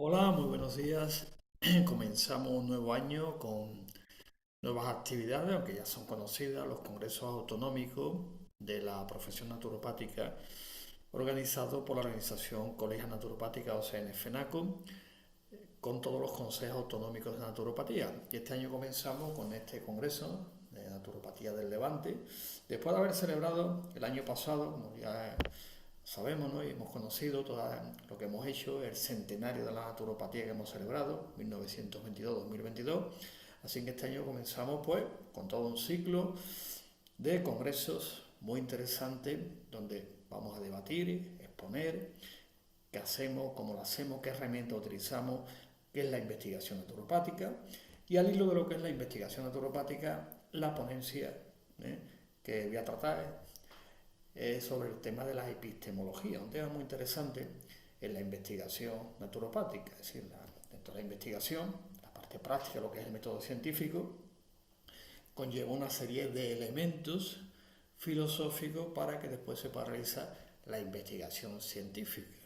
Hola, muy buenos días. Comenzamos un nuevo año con nuevas actividades, aunque ya son conocidas, los congresos autonómicos de la profesión naturopática, organizados por la organización Colegia Naturopática OCN-FENACO, con todos los consejos autonómicos de naturopatía. Y este año comenzamos con este congreso de naturopatía del Levante, después de haber celebrado el año pasado, como ya sabemos, ¿no? Y hemos conocido todo lo que hemos hecho, el centenario de la naturopatía que hemos celebrado, 1922-2022. Así que este año comenzamos pues con todo un ciclo de congresos muy interesantes donde vamos a debatir, exponer qué hacemos, cómo lo hacemos, qué herramientas utilizamos, qué es la investigación naturopática y al hilo de lo que es la investigación naturopática, la ponencia que voy a tratar sobre el tema de la epistemología, un tema muy interesante en la investigación naturopática, es decir, dentro de la investigación, la parte práctica, lo que es el método científico, conlleva una serie de elementos filosóficos para que después se pueda realizar la investigación científica.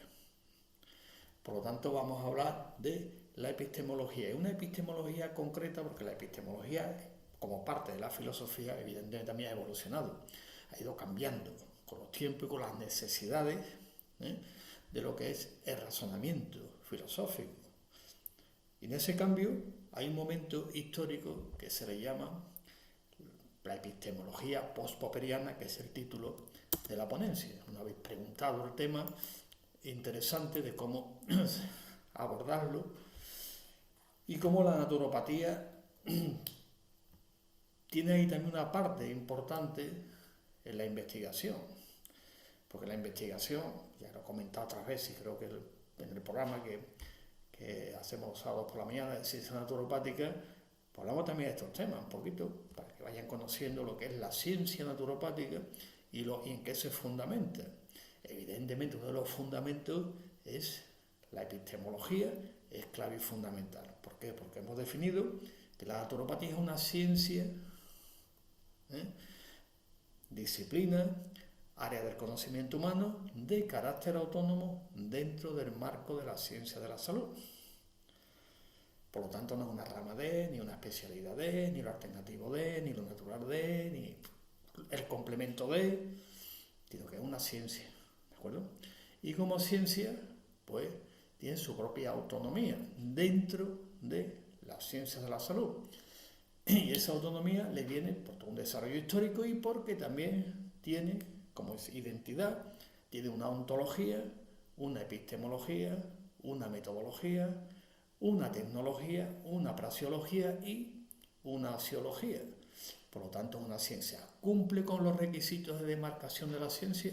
Por lo tanto, vamos a hablar de la epistemología. Es una epistemología concreta porque la epistemología, como parte de la filosofía, evidentemente también ha evolucionado, ha ido cambiando con los tiempos y con las necesidades ¿eh? de lo que es el razonamiento filosófico. Y en ese cambio hay un momento histórico que se le llama la epistemología post-popperiana, que es el título de la ponencia. Una vez preguntado el tema, interesante de cómo abordarlo y cómo la naturopatía tiene ahí también una parte importante en la investigación, porque la investigación, ya lo he comentado otras veces, creo que en el programa que hacemos los sábados por la mañana de ciencia naturopática, pues hablamos también de estos temas un poquito, para que vayan conociendo lo que es la ciencia naturopática y en qué se fundamenta. Evidentemente, uno de los fundamentos es la epistemología, es clave y fundamental. ¿Por qué? Porque hemos definido que la naturopatía es una ciencia, ¿eh? disciplina, área del conocimiento humano de carácter autónomo dentro del marco de la ciencia de la salud. Por lo tanto, no es una rama de, ni una especialidad de, ni lo alternativo de, ni lo natural de, ni el complemento de, sino que es una ciencia, ¿de acuerdo? Y como ciencia, pues tiene su propia autonomía dentro de las ciencias de la salud. Y esa autonomía le viene por todo un desarrollo histórico y porque también tiene como identidad, tiene una ontología, una epistemología, una metodología, una tecnología, una praxeología y una axiología. Por lo tanto, es una ciencia. ¿Cumple con los requisitos de demarcación de la ciencia?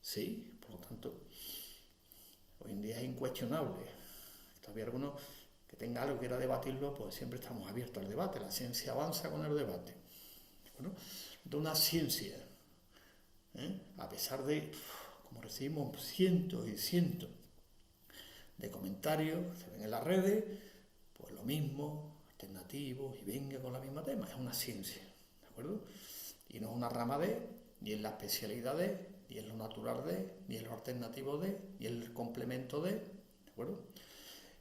Sí, por lo tanto, hoy en día es incuestionable. Todavía algunos que tenga algo que quiera debatirlo, pues siempre estamos abiertos al debate. La ciencia avanza con el debate. Bueno, de una ciencia, a pesar de, como recibimos cientos y cientos de comentarios que se ven en las redes, pues lo mismo, alternativos, y venga con la misma tema, es una ciencia, ¿de acuerdo? Y no es una rama de, ni es la especialidad de, ni es lo natural de, ni es lo alternativo de, ni es el complemento de acuerdo?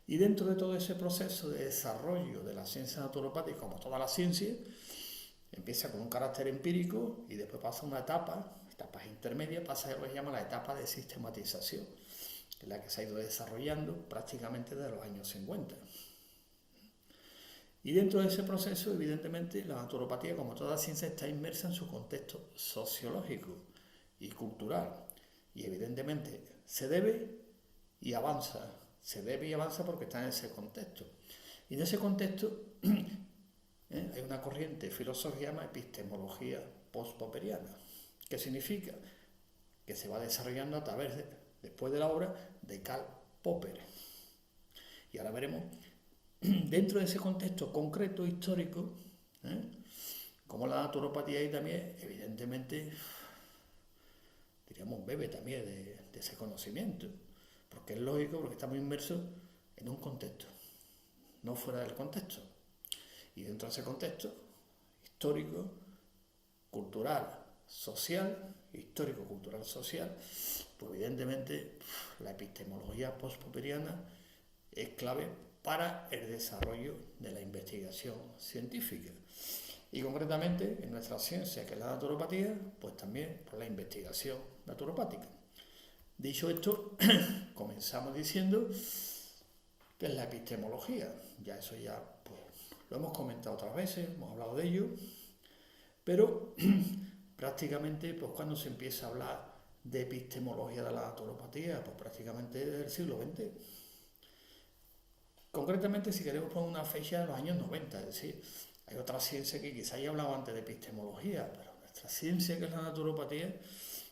Y dentro de todo ese proceso de desarrollo de la ciencia naturopática, como toda la ciencia, empieza con un carácter empírico y después pasa una etapas intermedias, pasa a lo que se llama la etapa de sistematización, que es la que se ha ido desarrollando prácticamente desde los años 50. Y dentro de ese proceso, evidentemente, la naturopatía, como toda ciencia, está inmersa en su contexto sociológico y cultural. Y evidentemente se debe y avanza. Se debe y avanza porque está en ese contexto. Y en ese contexto hay una corriente filosófica que se llama epistemología post-popperiana. ¿Qué significa? Que se va desarrollando a través, después de la obra, de Karl Popper. Y ahora veremos, dentro de ese contexto concreto, histórico, como la naturopatía ahí también, evidentemente, diríamos, bebe también de ese conocimiento. Porque es lógico, porque estamos inmersos en un contexto, no fuera del contexto. Y dentro de ese contexto histórico, cultural, social, histórico, cultural, social, pues evidentemente la epistemología post-popperiana es clave para el desarrollo de la investigación científica. Y concretamente en nuestra ciencia, que es la naturopatía, pues también por la investigación naturopática. Dicho esto, comenzamos diciendo que es la epistemología. Ya eso ya pues, lo hemos comentado otras veces, hemos hablado de ello, pero prácticamente pues, cuando se empieza a hablar de epistemología de la naturopatía, pues prácticamente desde el siglo XX. Concretamente, si queremos poner una fecha, de los años 90, es decir, hay otra ciencia que quizá haya hablado antes de epistemología, pero nuestra ciencia, que es la naturopatía,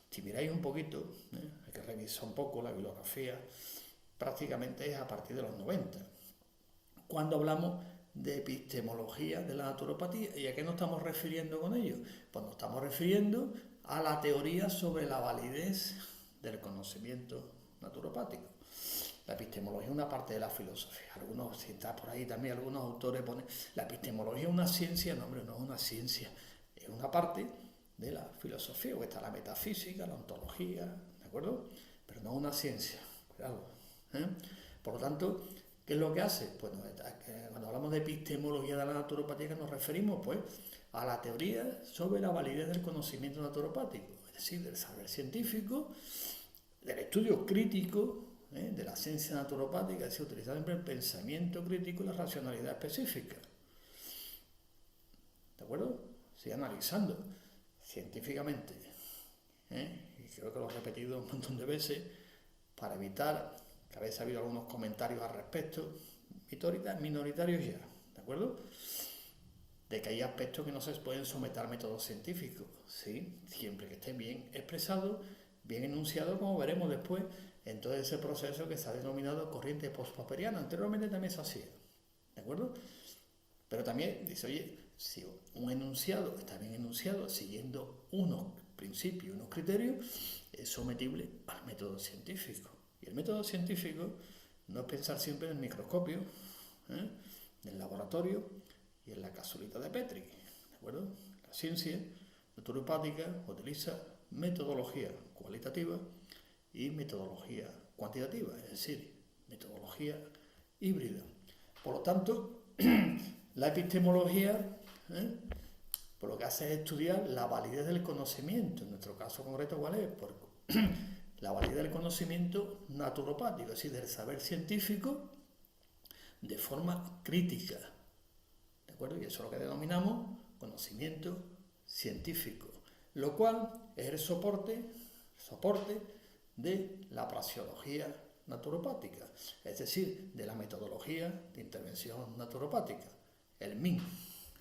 si miráis un poquito, hay que revisar un poco la bibliografía, prácticamente es a partir de los 90. Cuando hablamos de epistemología de la naturopatía, ¿y a qué nos estamos refiriendo con ello? Pues nos estamos refiriendo a la teoría sobre la validez del conocimiento naturopático. La epistemología es una parte de la filosofía. Algunos, si está por ahí también, algunos autores ponen, la epistemología es una ciencia. No, hombre, no es una ciencia, es una parte de la filosofía, porque está la metafísica, la ontología, ¿de acuerdo? Pero no es una ciencia, cuidado. Por lo tanto, ¿qué es lo que hace? Pues cuando hablamos de epistemología de la naturopatía, ¿qué nos referimos? Pues a la teoría sobre la validez del conocimiento naturopático, es decir, del saber científico, del estudio crítico de la ciencia naturopática, es decir, utilizar siempre el pensamiento crítico y la racionalidad específica. ¿De acuerdo? Sigue analizando científicamente, y creo que lo he repetido un montón de veces, para evitar que a veces ha habido algunos comentarios al respecto, minoritarios ya, ¿de acuerdo? De que hay aspectos que no se pueden someter al método científico, ¿sí? Siempre que esté bien expresado, bien enunciado, como veremos después, en todo ese proceso que se ha denominado corriente post-popperiana. Anteriormente también se hacía, ¿de acuerdo? Pero también dice, oye, si un enunciado está bien enunciado, siguiendo unos principios, unos criterios, es sometible al método científico. Y el método científico no es pensar siempre en el microscopio, en el laboratorio y en la capsulita de Petri, ¿de acuerdo? La ciencia naturopática utiliza metodología cualitativa y metodología cuantitativa, es decir, metodología híbrida. Por lo tanto, la epistemología, por lo que hace es estudiar la validez del conocimiento. En nuestro caso concreto, ¿cuál es? La validez del conocimiento naturopático, es decir, del saber científico de forma crítica. ¿De acuerdo? Y eso es lo que denominamos conocimiento científico, lo cual es el soporte de la praxeología naturopática, es decir, de la metodología de intervención naturopática, el MIN.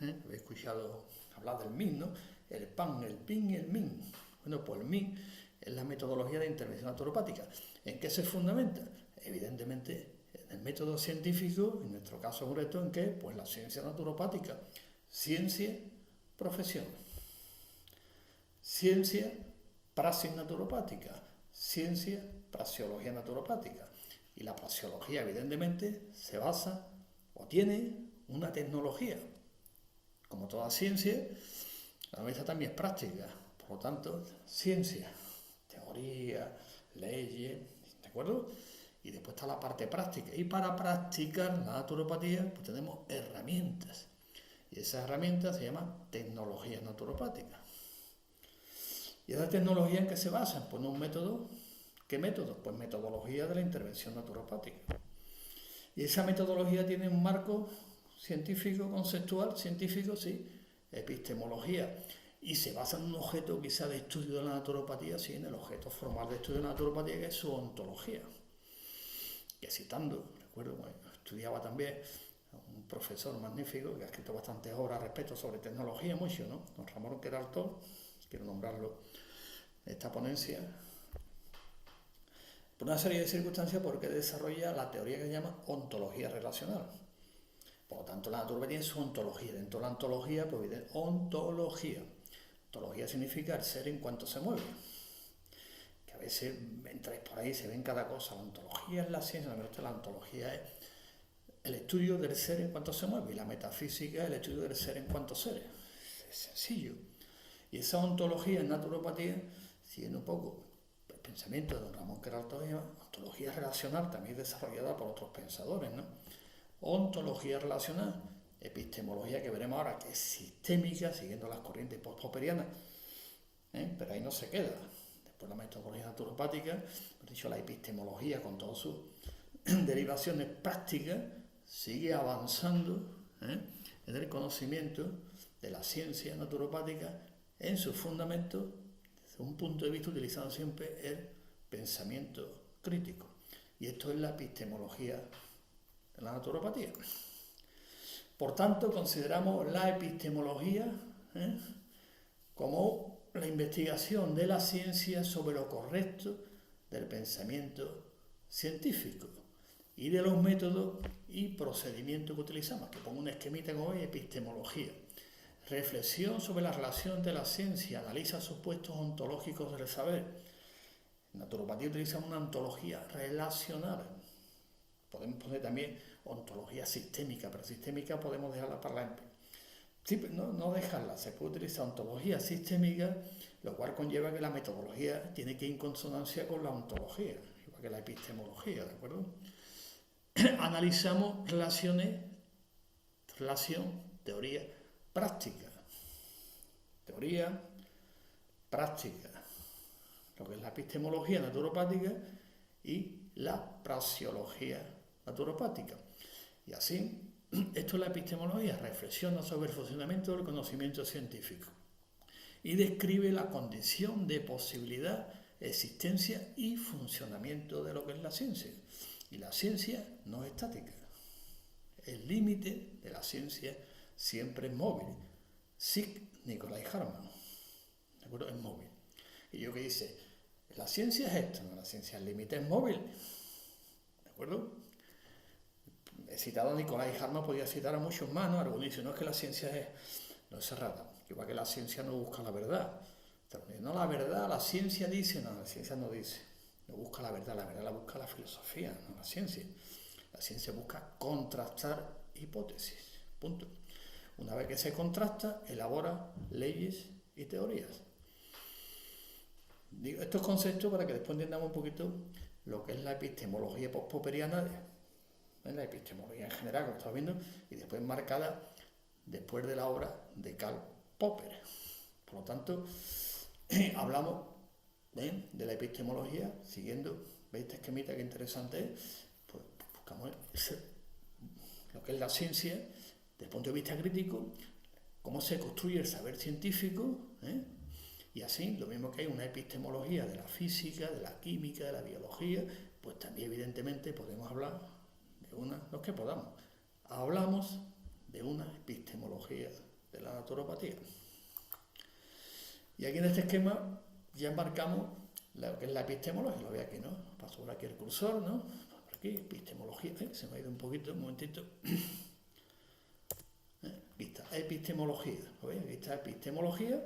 Habéis escuchado hablar del MIN, ¿no? El PAN, el PIN y el MIN. Bueno, pues el MIN es la metodología de intervención naturopática. ¿En qué se fundamenta? Evidentemente en el método científico, en nuestro caso concreto, ¿en qué? Pues la ciencia naturopática. Ciencia, profesión. Ciencia, praxis naturopática. Ciencia, praxeología naturopática. Y la praxeología, evidentemente, se basa o tiene una tecnología. Como toda ciencia, la nuestra también es práctica. Por lo tanto, ciencia, teoría, leyes, ¿de acuerdo? Y después está la parte práctica. Y para practicar la naturopatía, pues tenemos herramientas. Y esas herramientas se llaman tecnologías naturopáticas. ¿Y esa tecnología en qué se basa? Pues en un método. ¿Qué método? Pues metodología de la intervención naturopática. Y esa metodología tiene un marco científico, conceptual, científico, sí, epistemología. Y se basa en un objeto quizá de estudio de la naturopatía, sí, en el objeto formal de estudio de la naturopatía, que es su ontología. Que citando, recuerdo, bueno, estudiaba también un profesor magnífico que ha escrito bastantes obras al respecto sobre tecnología, mucho, ¿no? Don Ramón Queraltó, quiero nombrarlo en esta ponencia, por una serie de circunstancias porque desarrolla la teoría que se llama ontología relacional. Por lo tanto, la naturopatía es su ontología. Dentro de la ontología, pues viene ontología. Ontología significa el ser en cuanto se mueve. Que a veces entráis por ahí y se ven cada cosa. La ontología es la ciencia, la ontología es el estudio del ser en cuanto se mueve. Y la metafísica es el estudio del ser en cuanto ser. Es sencillo. Y esa ontología en naturopatía, siguiendo un poco pensamiento de don Ramón Queralt Toledo, ontología relacional, también desarrollada por otros pensadores, ¿no? Ontología relacional, epistemología que veremos ahora, que es sistémica, siguiendo las corrientes post-popperianas, pero ahí no se queda. Después la metodología naturopática, por dicho, la epistemología con todas sus derivaciones prácticas, sigue avanzando en el conocimiento de la ciencia naturopática en sus fundamentos, desde un punto de vista utilizando siempre el pensamiento crítico. Y esto es la epistemología de la naturopatía. Por tanto, consideramos la epistemología como la investigación de la ciencia sobre lo correcto del pensamiento científico y de los métodos y procedimientos que utilizamos. Que pongo un esquemita como hoy, epistemología. Reflexión sobre la relación de la ciencia, analiza supuestos ontológicos del saber. En naturopatía utilizamos una ontología relacional. Podemos poner también ontología sistémica, pero sistémica podemos dejarla para la... Sí, pero no dejarla, se puede utilizar ontología sistémica, lo cual conlleva que la metodología tiene que ir en consonancia con la ontología, igual que la epistemología, ¿de acuerdo? Analizamos relación, teoría, práctica. Teoría, práctica. Lo que es la epistemología naturopática y la praxeología naturopática. Y así, esto es la epistemología, reflexiona sobre el funcionamiento del conocimiento científico y describe la condición de posibilidad, existencia y funcionamiento de lo que es la ciencia. Y la ciencia no es estática. El límite de la ciencia siempre es móvil. Sig Nicolai Hartmann, ¿de acuerdo? Es móvil. Y yo que dice, la ciencia es esto, no, la ciencia, el límite es móvil, ¿de acuerdo? He citado a Nicolai Hartmann, podría citar a muchos más, ¿no? Algunos dicen, no es que la ciencia no es cerrada, igual que la ciencia no busca la verdad. No, la verdad, la ciencia dice, no, la ciencia no dice, no busca la verdad la busca la filosofía, no la ciencia. La ciencia busca contrastar hipótesis, punto. Una vez que se contrasta, elabora leyes y teorías. Digo estos conceptos para que después entendamos un poquito lo que es la epistemología post-popperiana, la epistemología en general, como estamos viendo, y después marcada después de la obra de Karl Popper. Por lo tanto, hablamos de la epistemología, siguiendo, ¿veis este esquemita que interesante es? Pues buscamos lo que es la ciencia, desde el punto de vista crítico, cómo se construye el saber científico, y así, lo mismo que hay una epistemología de la física, de la química, de la biología, pues también evidentemente podemos hablar de una, los que podamos. Hablamos de una epistemología de la naturopatía. Y aquí en este esquema ya embarcamos lo que es la epistemología, lo veis aquí, ¿no? Paso por aquí el cursor, ¿no? Por aquí, epistemología, se me ha ido un poquito, un momentito. Aquí está, epistemología, ¿lo veis? Aquí está epistemología.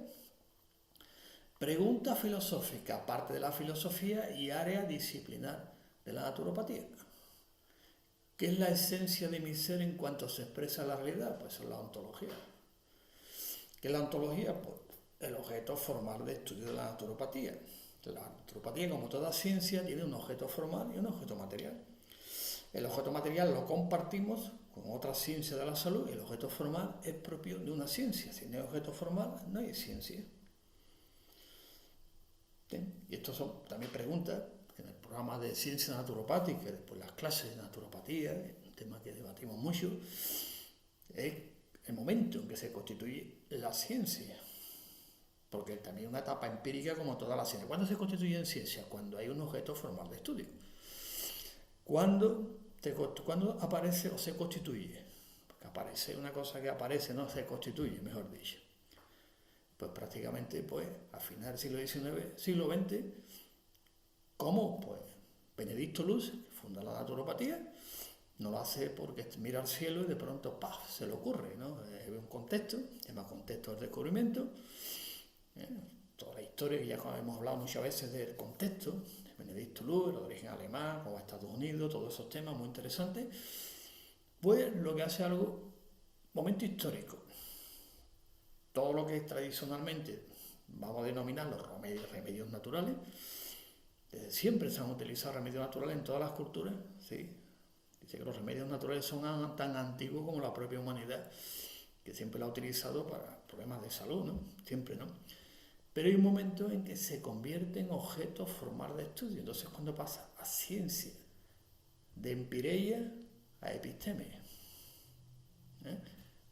Pregunta filosófica, parte de la filosofía y área disciplinar de la naturopatía. ¿Qué es la esencia de mi ser en cuanto se expresa la realidad? Pues es la ontología. ¿Qué es la ontología? Pues el objeto formal de estudio de la naturopatía. La naturopatía, como toda ciencia, tiene un objeto formal y un objeto material. El objeto material lo compartimos con otra ciencia de la salud y el objeto formal es propio de una ciencia. Si no hay objeto formal, no hay ciencia. Y estas son también preguntas en el programa de ciencia naturopática, después las clases de naturopatía, un tema que debatimos mucho, es el momento en que se constituye la ciencia, porque también es una etapa empírica como toda la ciencia. ¿Cuándo se constituye en ciencia? Cuando hay un objeto formal de estudio. ¿Cuándo aparece o se constituye? Porque aparece una cosa que aparece, no se constituye, mejor dicho. Pues prácticamente a finales del siglo XIX, siglo XX, ¿cómo? Pues Benedicto Luz, que funda la naturopatía, no lo hace porque mira al cielo y de pronto ¡paf!, se le ocurre, ¿no? Hay un contexto, se llama contexto del descubrimiento, toda la historia que ya hemos hablado muchas veces del contexto, de Benedicto Luz, el origen alemán, cómo va a Estados Unidos, todos esos temas muy interesantes, pues lo que hace algo, momento histórico. Todo lo que tradicionalmente vamos a denominar los remedios naturales, Desde siempre se han utilizado remedios naturales en todas las culturas, sí. Dice que los remedios naturales son tan antiguos como la propia humanidad, que siempre la ha utilizado para problemas de salud, ¿no? Siempre, ¿no? Pero hay un momento en que se convierte en objeto formal de estudio. Entonces, cuando pasa a ciencia, de empireia a episteme,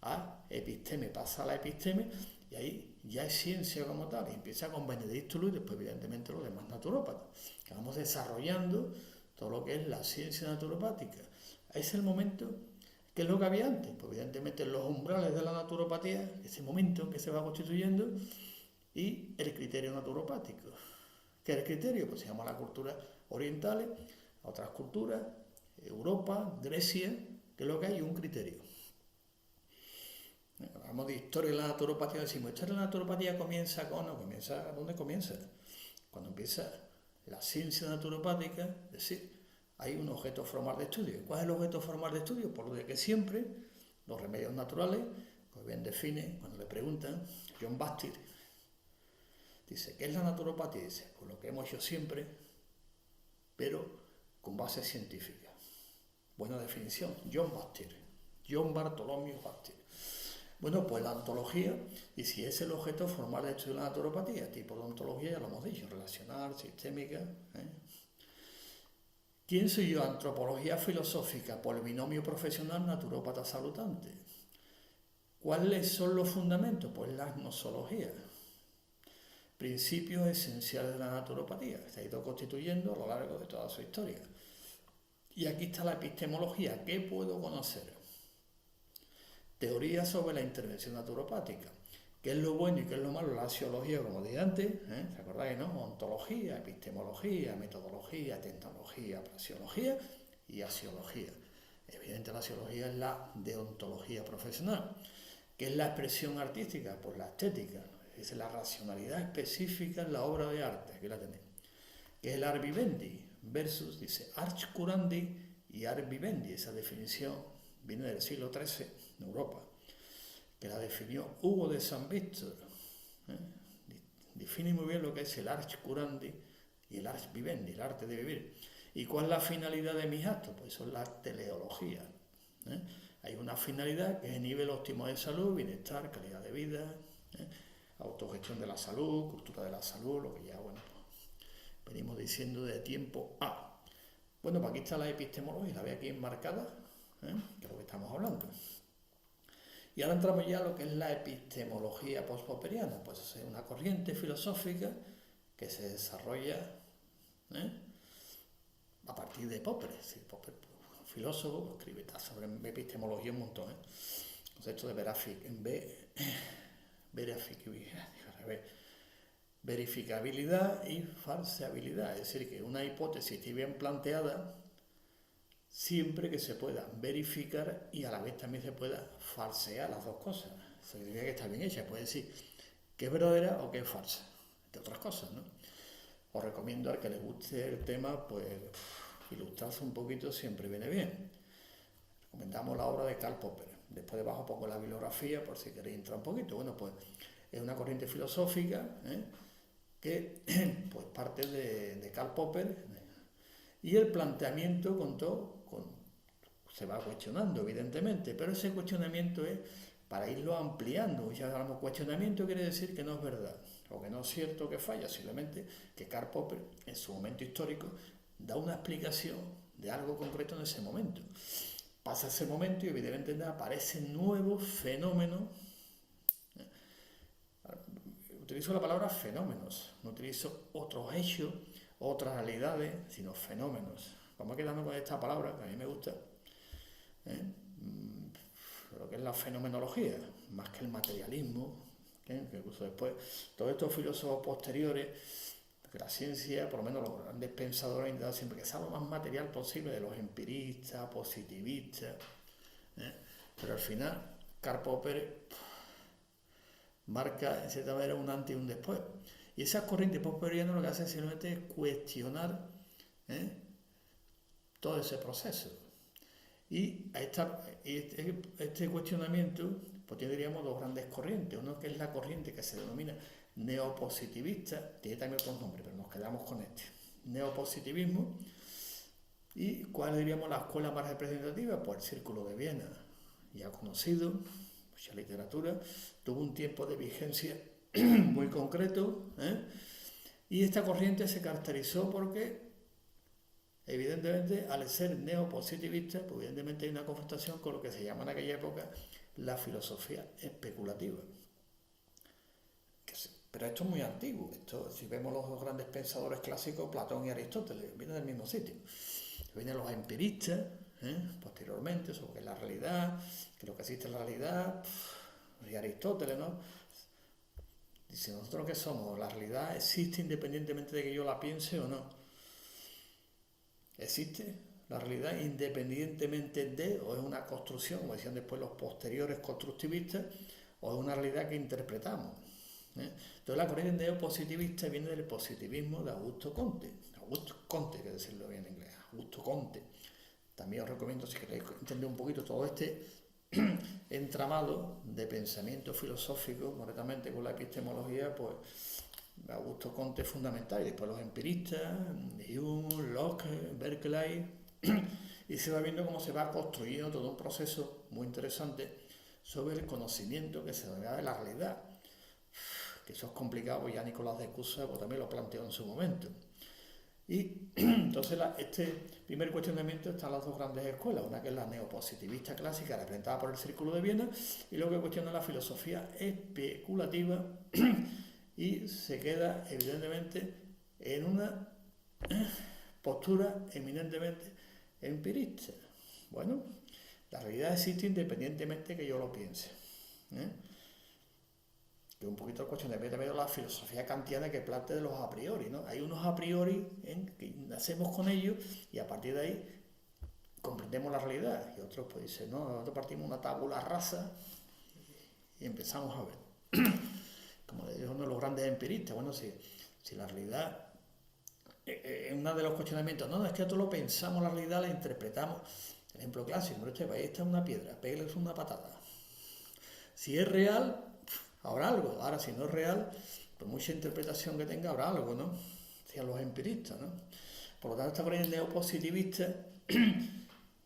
a episteme, pasa a la episteme, y ahí ya es ciencia como tal, y empieza con Benedicto Luis, después evidentemente los demás naturópatas, que vamos desarrollando todo lo que es la ciencia naturopática. Es el momento, ¿qué es lo que había antes? Pues evidentemente los umbrales de la naturopatía, ese momento en que se va constituyendo, y el criterio naturopático. ¿Qué es el criterio? Pues se llama la cultura orientales, a otras culturas, Europa, Grecia, que es lo que hay, un criterio. Hablamos de historia de la naturopatía, decimos, historia de la naturopatía comienza con, no comienza, ¿dónde comienza? Cuando empieza la ciencia naturopática, es decir, hay un objeto formal de estudio. ¿Cuál es el objeto formal de estudio? Por lo de que siempre los remedios naturales, pues bien define, cuando le preguntan, John Baptist dice, ¿qué es la naturopatía? Dice, pues lo que hemos hecho siempre, pero con base científica. Buena definición, John Bartholomew Baptist. Bueno, pues la ontología, y si es el objeto formal de estudio de la naturopatía, tipo de ontología, ya lo hemos dicho, relacional, sistémica. ¿Quién soy yo? Antropología filosófica, por el binomio profesional naturópata salutante. ¿Cuáles son los fundamentos? Pues la gnosología. Principios esenciales de la naturopatía, que se ha ido constituyendo a lo largo de toda su historia. Y aquí está la epistemología. ¿Qué puedo conocer? Teoría sobre la intervención naturopática. ¿Qué es lo bueno y qué es lo malo? La axiología, como dije antes, ¿se acordáis, no? Ontología, epistemología, metodología, tecnología, praxeología y axiología. Evidentemente la axiología es la deontología profesional. ¿Qué es la expresión artística? Pues la estética, es la racionalidad específica en la obra de arte, aquí la tenéis. ¿Qué es el ars vivendi? Versus, dice, ars curandi y ars vivendi, esa definición viene del siglo XIII en Europa, que la definió Hugo de San Víctor. Define muy bien lo que es el ars curandi y el ars vivendi, el arte de vivir. ¿Y cuál es la finalidad de mis actos? Pues son la teleología. Hay una finalidad que es el nivel óptimo de salud, bienestar, calidad de vida, autogestión de la salud, cultura de la salud, lo que ya, bueno, pues, venimos diciendo de tiempo A. Bueno, pues aquí está la epistemología, la ve aquí enmarcada, que es lo que estamos hablando. Y ahora entramos ya a lo que es la epistemología post-popperiana, pues es una corriente filosófica que se desarrolla a partir de Popper. Es decir, Popper, un filósofo, escribe sobre epistemología un montón, concepto de verificabilidad y falseabilidad, es decir, que una hipótesis esté bien planteada siempre que se pueda verificar y a la vez también se pueda falsear las dos cosas. Eso significa que está bien hecha, puede decir que es verdadera o que es falsa, entre otras cosas, ¿no? Os recomiendo al que le guste el tema, pues ilustrarse un poquito siempre viene bien. Recomendamos la obra de Karl Popper. Después debajo pongo la bibliografía por si queréis entrar un poquito. Bueno, pues es una corriente filosófica que pues parte de Karl Popper, y el planteamiento se va cuestionando, evidentemente, pero ese cuestionamiento es para irlo ampliando. Ya hablamos, cuestionamiento quiere decir que no es verdad, o que no es cierto, que falla, simplemente que Karl Popper, en su momento histórico, da una explicación de algo concreto en ese momento. Pasa ese momento y evidentemente aparecen nuevos fenómenos. Utilizo la palabra fenómenos, no utilizo otros hechos, otras realidades, sino fenómenos. Vamos a quedarnos con esta palabra, que a mí me gusta, lo que es la fenomenología, más que el materialismo, que incluso después, todos estos filósofos posteriores, que la ciencia, por lo menos los grandes pensadores, han intentado siempre que sea lo más material posible, de los empiristas, positivistas, pero al final, Karl Popper marca en cierta manera un antes y un después. Y esas corrientes popperianas lo que hacen simplemente es cuestionar todo ese proceso. Y este cuestionamiento, pues tendríamos dos grandes corrientes. Uno que es la corriente que se denomina neopositivista, tiene también otros nombres, pero nos quedamos con este. neopositivismo. ¿Y cuál diríamos la escuela más representativa? Pues el Círculo de Viena, ya conocido, mucha literatura, tuvo un tiempo de vigencia muy concreto, y esta corriente se caracterizó porque, evidentemente, al ser neopositivista, pues evidentemente hay una confrontación con lo que se llama en aquella época la filosofía especulativa. Pero esto es muy antiguo. Esto, si vemos los dos grandes pensadores clásicos, Platón y Aristóteles, vienen del mismo sitio. Vienen los empiristas, posteriormente, sobre la realidad, que lo que existe es la realidad, y Aristóteles, ¿no? Dice, ¿nosotros qué somos? ¿La realidad existe independientemente de que yo la piense o no? ¿Existe la realidad independientemente de, o es una construcción, como decían después los posteriores constructivistas, o es una realidad que interpretamos? Entonces la corriente neopositivista viene del positivismo de Augusto Comte. Augusto Comte, que decirlo bien en inglés, Augusto Comte. También os recomiendo, si queréis entender un poquito todo este entramado de pensamiento filosófico, concretamente con la epistemología, pues Augusto Comte es fundamental, y después los empiristas, Hume, Locke, Berkeley, y se va viendo cómo se va construyendo todo un proceso muy interesante sobre el conocimiento que se da de la realidad. Que eso es complicado, pues ya Nicolás de Cusa pues también lo planteó en su momento. Y entonces este primer cuestionamiento están las dos grandes escuelas, una que es la neopositivista clásica, representada por el Círculo de Viena, y luego que cuestiona la filosofía especulativa y se queda evidentemente en una postura eminentemente empirista. Bueno, la realidad existe independientemente que yo lo piense. Que un poquito el cuestionamiento de la filosofía kantiana que plantea de los a priori, ¿no? Hay unos a priori que nacemos con ellos y a partir de ahí comprendemos la realidad. Y otros pues dicen, no, nosotros partimos una tabula rasa y empezamos a ver. Como le dijo uno de los grandes empiristas, bueno, si la realidad es uno de los cuestionamientos, no, es que nosotros lo pensamos, la realidad la interpretamos. El ejemplo clásico, pero esta es una piedra, pégale una patada. Si es real, habrá algo. Ahora, si no es real, por mucha interpretación que tenga, habrá algo, ¿no? Decían los empiristas, ¿no? Por lo tanto, esta corriente neopositivista,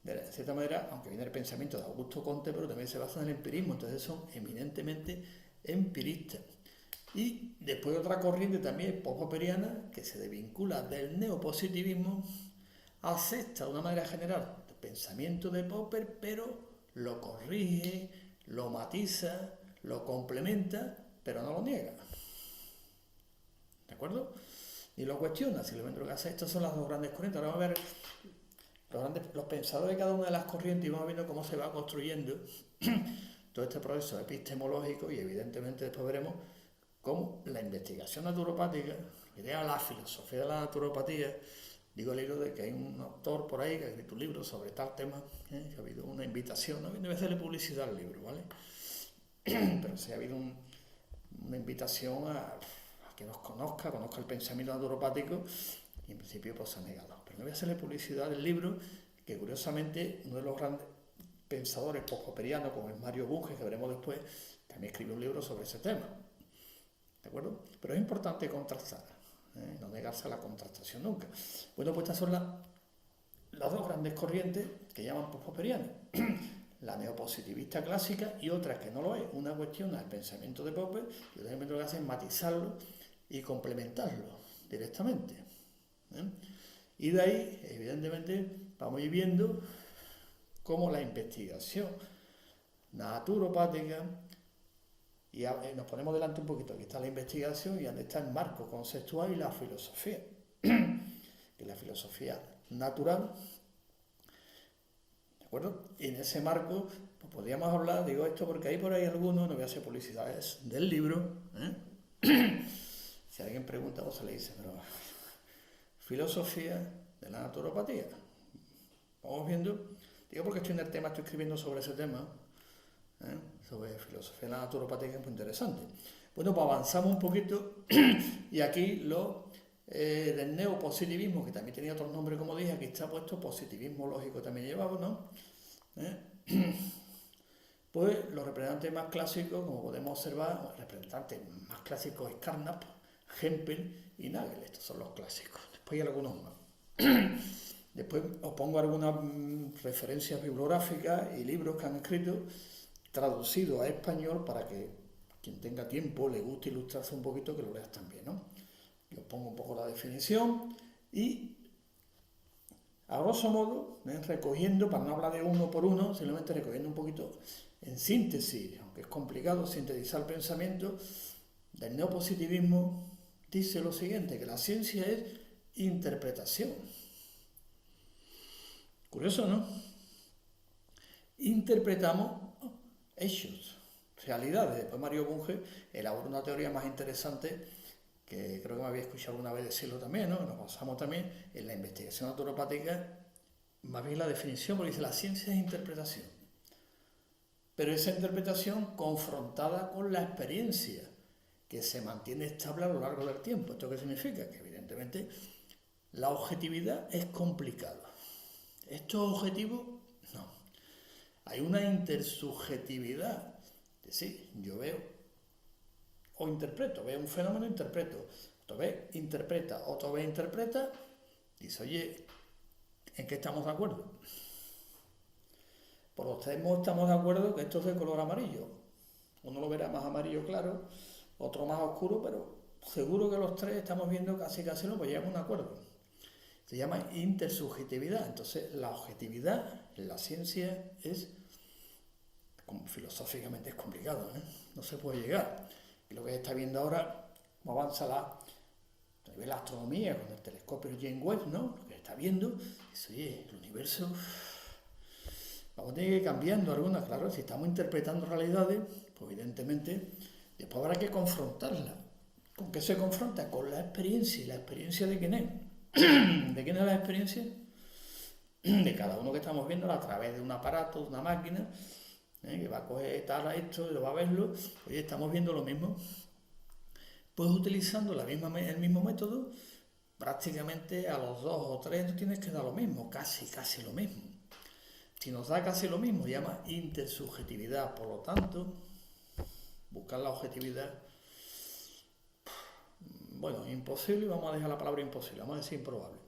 de cierta manera, aunque viene el pensamiento de Augusto Comte, pero también se basa en el empirismo, entonces son eminentemente empiristas. Y después otra corriente también popperiana, que se desvincula del neopositivismo, acepta de una manera general el pensamiento de Popper, pero lo corrige, lo matiza, lo complementa, pero no lo niega. ¿De acuerdo? Ni lo cuestiona, simplemente lo que hace. Estas son las dos grandes corrientes. Ahora vamos a ver los pensadores de cada una de las corrientes y vamos viendo cómo se va construyendo todo este proceso epistemológico, y evidentemente después veremos cómo la investigación naturopática, la idea de la filosofía de la naturopatía. Digo el libro de que hay un autor por ahí que ha escrito un libro sobre tal tema, que ha habido una invitación, no debe hacerle publicidad al libro, ¿vale? Pero sí ha habido una invitación a que nos conozca el pensamiento naturopático, y en principio pues se ha negado. Pero no voy a hacerle publicidad del libro, que curiosamente uno de los grandes pensadores post-popperianos, como es Mario Bunge, que veremos después, también escribió un libro sobre ese tema. ¿De acuerdo? Pero es importante contrastar, no negarse a la contrastación nunca. Bueno, pues estas son las dos grandes corrientes que llaman post-popperianas. La neopositivista clásica y otra que no lo es. Una cuestiona el pensamiento de Popper y otra lo que hace es matizarlo y complementarlo directamente. Y de ahí, evidentemente, vamos a ir viendo cómo la investigación naturopática, y nos ponemos delante un poquito, aquí está la investigación y donde está el marco conceptual y la filosofía, que es la filosofía natural. ¿De acuerdo? Y en ese marco pues podríamos hablar, digo esto porque hay por ahí algunos, no voy a hacer publicidades del libro, si alguien pregunta, pues se le dice, pero filosofía de la naturopatía. Vamos viendo, digo porque estoy en el tema, estoy escribiendo sobre ese tema, sobre filosofía de la naturopatía, que es muy interesante. Bueno, pues avanzamos un poquito y aquí lo del neopositivismo, que también tenía otro nombre, como dije, aquí está puesto positivismo lógico, también llevaba, ¿no? Pues los representantes más clásicos, como podemos observar, los representantes más clásicos es Carnap, Hempel y Nagel. Estos son los clásicos. Después hay algunos más. Después os pongo algunas referencias bibliográficas y libros que han escrito traducidos a español para que quien tenga tiempo, le guste ilustrarse un poquito, que lo leas también, ¿no? Yo os pongo un poco la definición y, a grosso modo, recogiendo, para no hablar de uno por uno, simplemente recogiendo un poquito en síntesis, aunque es complicado sintetizar el pensamiento, del neopositivismo dice lo siguiente, que la ciencia es interpretación. Curioso, ¿no? Interpretamos hechos, realidades. Después Mario Bunge elaboró una teoría más interesante que creo que me había escuchado alguna vez decirlo también, ¿no? Nos basamos también en la investigación naturopática, más bien la definición, porque dice la ciencia es interpretación. Pero esa interpretación confrontada con la experiencia, que se mantiene estable a lo largo del tiempo. ¿Esto qué significa? Que evidentemente la objetividad es complicada. ¿Esto es objetivo? No. Hay una intersubjetividad. Es decir, yo veo o interpreto, veo un fenómeno, interpreto. Otra vez interpreta, otra vez interpreta. Dice, oye, ¿en qué estamos de acuerdo? Por los tres estamos de acuerdo que esto es de color amarillo. Uno lo verá más amarillo claro, otro más oscuro, pero seguro que los tres estamos viendo casi lo pues llegamos a un acuerdo. Se llama intersubjetividad. Entonces, la objetividad en la ciencia es, como filosóficamente es complicado, ¿eh? No se puede llegar. Y lo que se está viendo ahora, cómo avanza la astronomía con el telescopio James Webb, ¿no? Lo que se está viendo es, oye, el universo, vamos a tener que ir cambiando algunas, claro, si estamos interpretando realidades, pues evidentemente, después habrá que confrontarla. ¿Con qué se confronta? Con la experiencia. ¿Y la experiencia de quién es? ¿De quién es la experiencia? De cada uno que estamos viendo a través de un aparato, de una máquina, que va a coger tal a esto y lo va a verlo. Oye, estamos viendo lo mismo. Pues utilizando el mismo método, prácticamente a los 2 o 3 no tienes que dar lo mismo, casi lo mismo. Si nos da casi lo mismo, se llama intersubjetividad. Por lo tanto, buscar la objetividad, bueno, imposible, vamos a dejar la palabra imposible, vamos a decir improbable.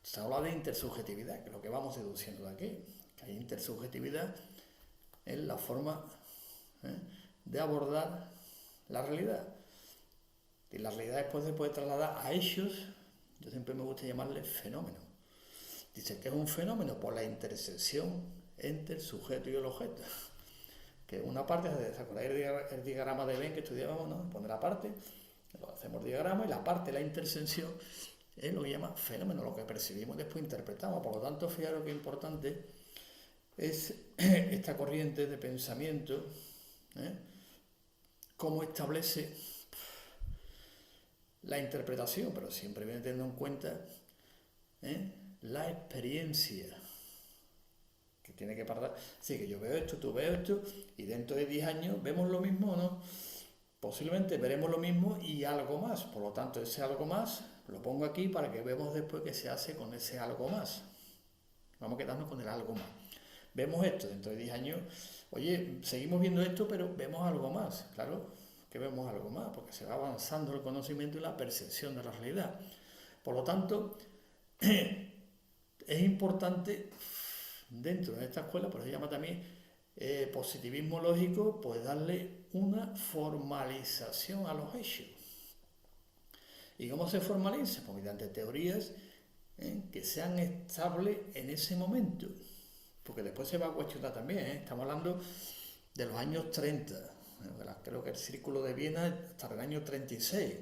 Se habla de intersubjetividad, que es lo que vamos deduciendo de aquí, que hay intersubjetividad en la forma de abordar la realidad. Y la realidad después se puede trasladar a hechos, yo siempre me gusta llamarle fenómeno. Dice que es un fenómeno por la intersección entre el sujeto y el objeto. Que una parte, ¿se acordáis el diagrama de Venn que estudiábamos, ¿no? Poner la parte, lo hacemos diagrama, y la parte, la intersección, es lo que llama fenómeno, lo que percibimos y después interpretamos. Por lo tanto, fijaros que importante es esta corriente de pensamiento, cómo establece la interpretación, pero siempre viene teniendo en cuenta la experiencia que tiene que parar. Sí, que yo veo esto, tú ves esto, y dentro de 10 años vemos lo mismo, ¿no? Posiblemente veremos lo mismo y algo más. Por lo tanto, ese algo más lo pongo aquí para que veamos después qué se hace con ese algo más. Vamos a quedarnos con el algo más. Vemos esto dentro de 10 años. Oye, seguimos viendo esto, pero vemos algo más. Claro que vemos algo más, porque se va avanzando el conocimiento y la percepción de la realidad. Por lo tanto, es importante dentro de esta escuela, por eso se llama también positivismo lógico, pues darle una formalización a los hechos. ¿Y cómo se formaliza? Pues mediante teorías que sean estables en ese momento, porque después se va a cuestionar también, estamos hablando de los años 30, creo que el Círculo de Viena hasta el año 36,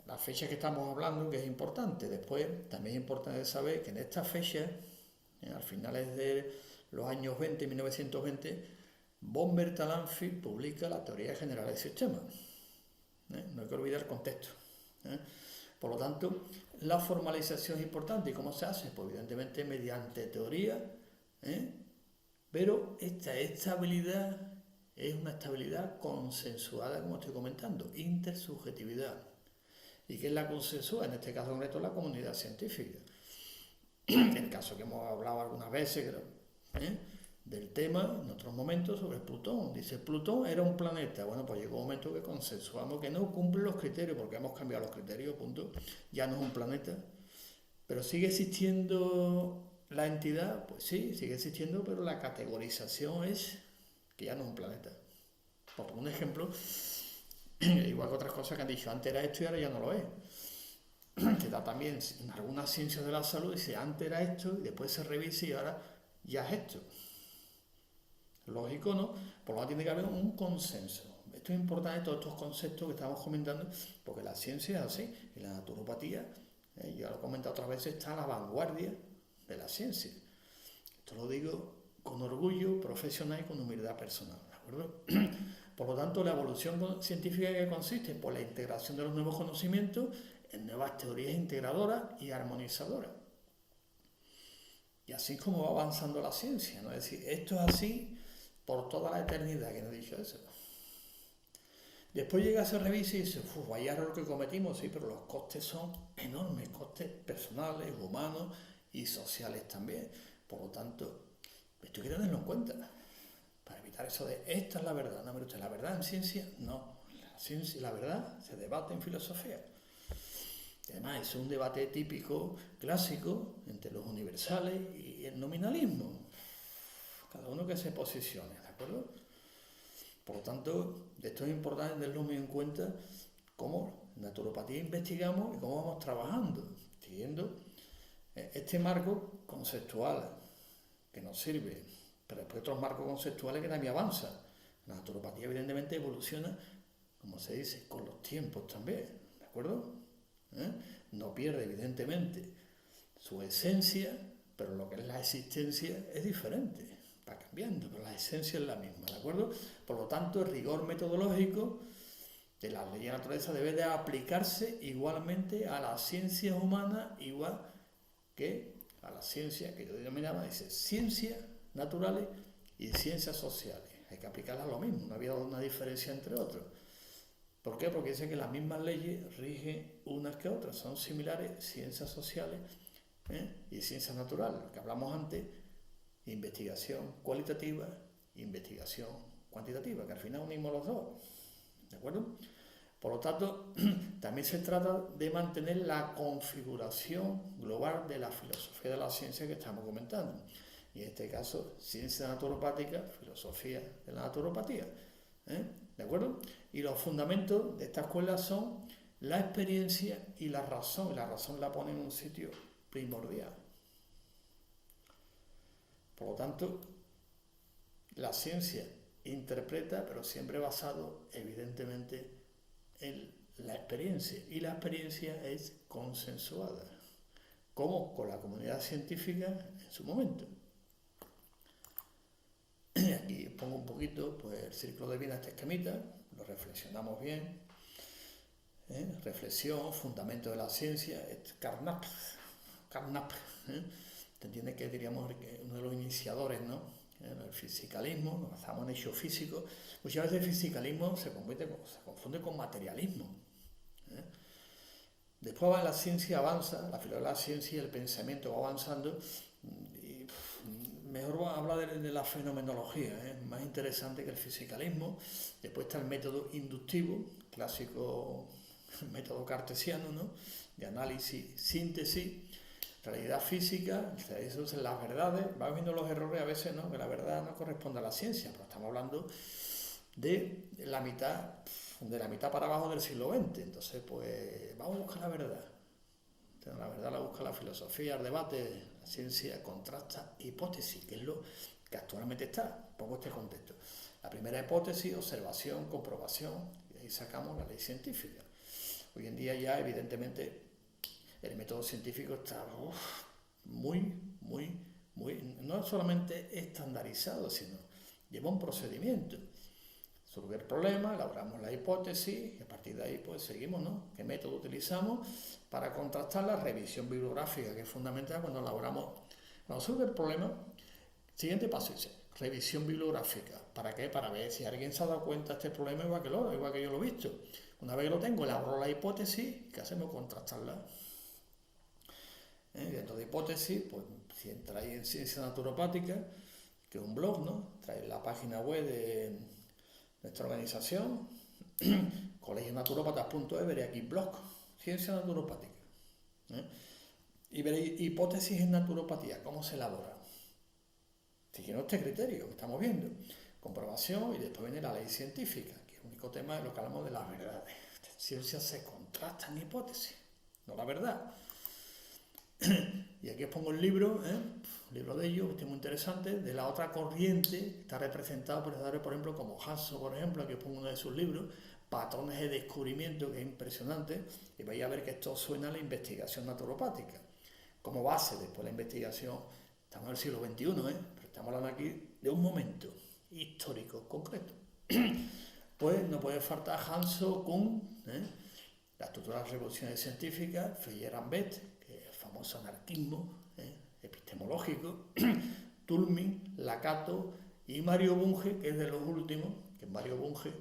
la fecha que estamos hablando, que es importante. Después también es importante saber que en esta fecha, a finales de los años 20, 1920, von Bertalanffy publica la teoría general del sistema. No hay que olvidar el contexto. Por lo tanto, la formalización es importante. ¿Y cómo se hace? Pues evidentemente mediante teoría, pero esta estabilidad es una estabilidad consensuada, como estoy comentando, intersubjetividad. ¿Y qué es la consensuada? En este caso concreto, la comunidad científica. El caso que hemos hablado algunas veces, del tema, en otros momentos, sobre Plutón. Dice, Plutón era un planeta. Bueno, pues llegó un momento que consensuamos que no cumple los criterios, porque hemos cambiado los criterios, punto. Ya no es un planeta, Pero sigue existiendo la entidad, pues sí, sigue existiendo, pero la categorización es que ya no es un planeta. Por un ejemplo, igual que otras cosas que han dicho, antes era esto y ahora ya no lo es. Que da también en algunas ciencias de la salud, dice antes era esto y después se revisa y ahora ya es esto. Lógico, ¿no? Por lo tanto tiene que haber un consenso. Esto es importante, todos estos conceptos que estamos comentando, porque la ciencia es así, y la naturopatía, ya lo he comentado otras veces, está a la vanguardia de la ciencia. Esto lo digo con orgullo profesional y con humildad personal, ¿de acuerdo? Por lo tanto, la evolución científica que consiste por la integración de los nuevos conocimientos en nuevas teorías integradoras y armonizadoras. Y así es como va avanzando la ciencia, ¿no? Es decir, esto es así por toda la eternidad, que no he dicho eso. Después llega a hacer revisa y dice, vaya error que cometimos, sí, pero los costes son enormes, costes personales, humanos y sociales también. Por lo tanto, esto hay que tenerlo en cuenta, para evitar eso de, esta es la verdad. No, pero usted, la verdad en ciencia, no. La ciencia y la verdad se debate en filosofía. Y además es un debate típico, clásico, entre los universales y el nominalismo. Cada uno que se posicione, ¿de acuerdo? Por lo tanto, esto es importante tenerlo muy en cuenta, cómo en naturopatía investigamos y cómo vamos trabajando, siguiendo este marco conceptual que nos sirve, pero después otros marcos conceptuales que también avanzan. La naturopatía evidentemente evoluciona, como se dice, con los tiempos también, ¿de acuerdo? No pierde evidentemente su esencia, pero lo que es la existencia es diferente, va cambiando, pero la esencia es la misma, ¿de acuerdo? Por lo tanto, el rigor metodológico de la ley de la naturaleza debe de aplicarse igualmente a las ciencias humanas, igual que a las ciencias que yo denominaba, dice, ciencias naturales y ciencias sociales. Hay que aplicarlas a lo mismo, no había una diferencia entre otros. ¿Por qué? Porque dice que las mismas leyes rigen unas que otras, son similares ciencias sociales y ciencias naturales, lo que hablamos antes, investigación cualitativa, investigación cuantitativa, que al final unimos los dos, ¿de acuerdo? Por lo tanto, también se trata de mantener la configuración global de la filosofía de la ciencia que estamos comentando. Y en este caso, ciencia naturopática, filosofía de la naturopatía. ¿De acuerdo? Y los fundamentos de esta escuela son la experiencia y la razón. Y la razón la pone en un sitio primordial. Por lo tanto, la ciencia interpreta, pero siempre basado, evidentemente, en la experiencia. Y la experiencia es consensuada, como con la comunidad científica en su momento. Aquí pongo un poquito pues, el círculo de vida, esta esquemita, lo reflexionamos bien. Reflexión, fundamento de la ciencia, Carnap. ¿Te entiendes que diríamos que uno de los iniciadores, ¿no? El fisicalismo, nos basamos en hechos físicos. Muchas veces el fisicalismo se confunde con materialismo. Después la ciencia avanza, la filosofía de la ciencia y el pensamiento va avanzando y mejor hablar de la fenomenología, es más interesante que el fisicalismo. Después está el método inductivo, clásico método cartesiano, ¿no? De análisis, síntesis, realidad física, eso es las verdades. Va viendo los errores a veces, ¿no? Que la verdad no corresponde a la ciencia, pero estamos hablando de la mitad para abajo del siglo XX. Entonces, pues vamos a buscar la verdad. Entonces, la verdad la busca la filosofía, el debate, la ciencia contrasta hipótesis, que es lo que actualmente está. Pongo este contexto. La primera hipótesis, observación, comprobación, y ahí sacamos la ley científica. Hoy en día ya, evidentemente, el método científico está muy, no solamente estandarizado, sino lleva un procedimiento. Resolver el problema, elaboramos la hipótesis y a partir de ahí pues seguimos, ¿no? ¿Qué método utilizamos para contrastar la revisión bibliográfica, que es fundamental cuando elaboramos? Cuando resolver el problema, siguiente paso dice, revisión bibliográfica. ¿Para qué? Para ver si alguien se ha dado cuenta de este problema igual que yo lo he visto. Una vez que lo tengo, elaboro la hipótesis, ¿qué hacemos? Contrastarla. Dentro de hipótesis, pues si entra ahí en Ciencia Naturopática, que es un blog, ¿no? Trae la página web de nuestra organización, colegionaturópatas.es, veré aquí blog, Ciencia Naturopática. Y veréis, hipótesis en naturopatía, ¿cómo se elabora? Siguiendo este criterio que estamos viendo. Comprobación y después viene la ley científica, que es el único tema de lo que hablamos de las verdades. Ciencia se contrasta en hipótesis, no la verdad. Y aquí os pongo el libro, un libro de ellos, que es muy interesante, de la otra corriente, está representado por ejemplo, como Hanso, por ejemplo, aquí os pongo uno de sus libros, Patrones de Descubrimiento, que es impresionante, y vais a ver que esto suena a la investigación naturopática. Como base, después la investigación, estamos en el siglo XXI, pero estamos hablando aquí de un momento histórico concreto. Pues no puede faltar Hanso Kuhn, la estructura de las revoluciones científicas, Feyerabend, que es el famoso anarquismo epistemológico, Toulmin, Lakatos y Mario Bunge, que es de los últimos, que es Mario Bunge,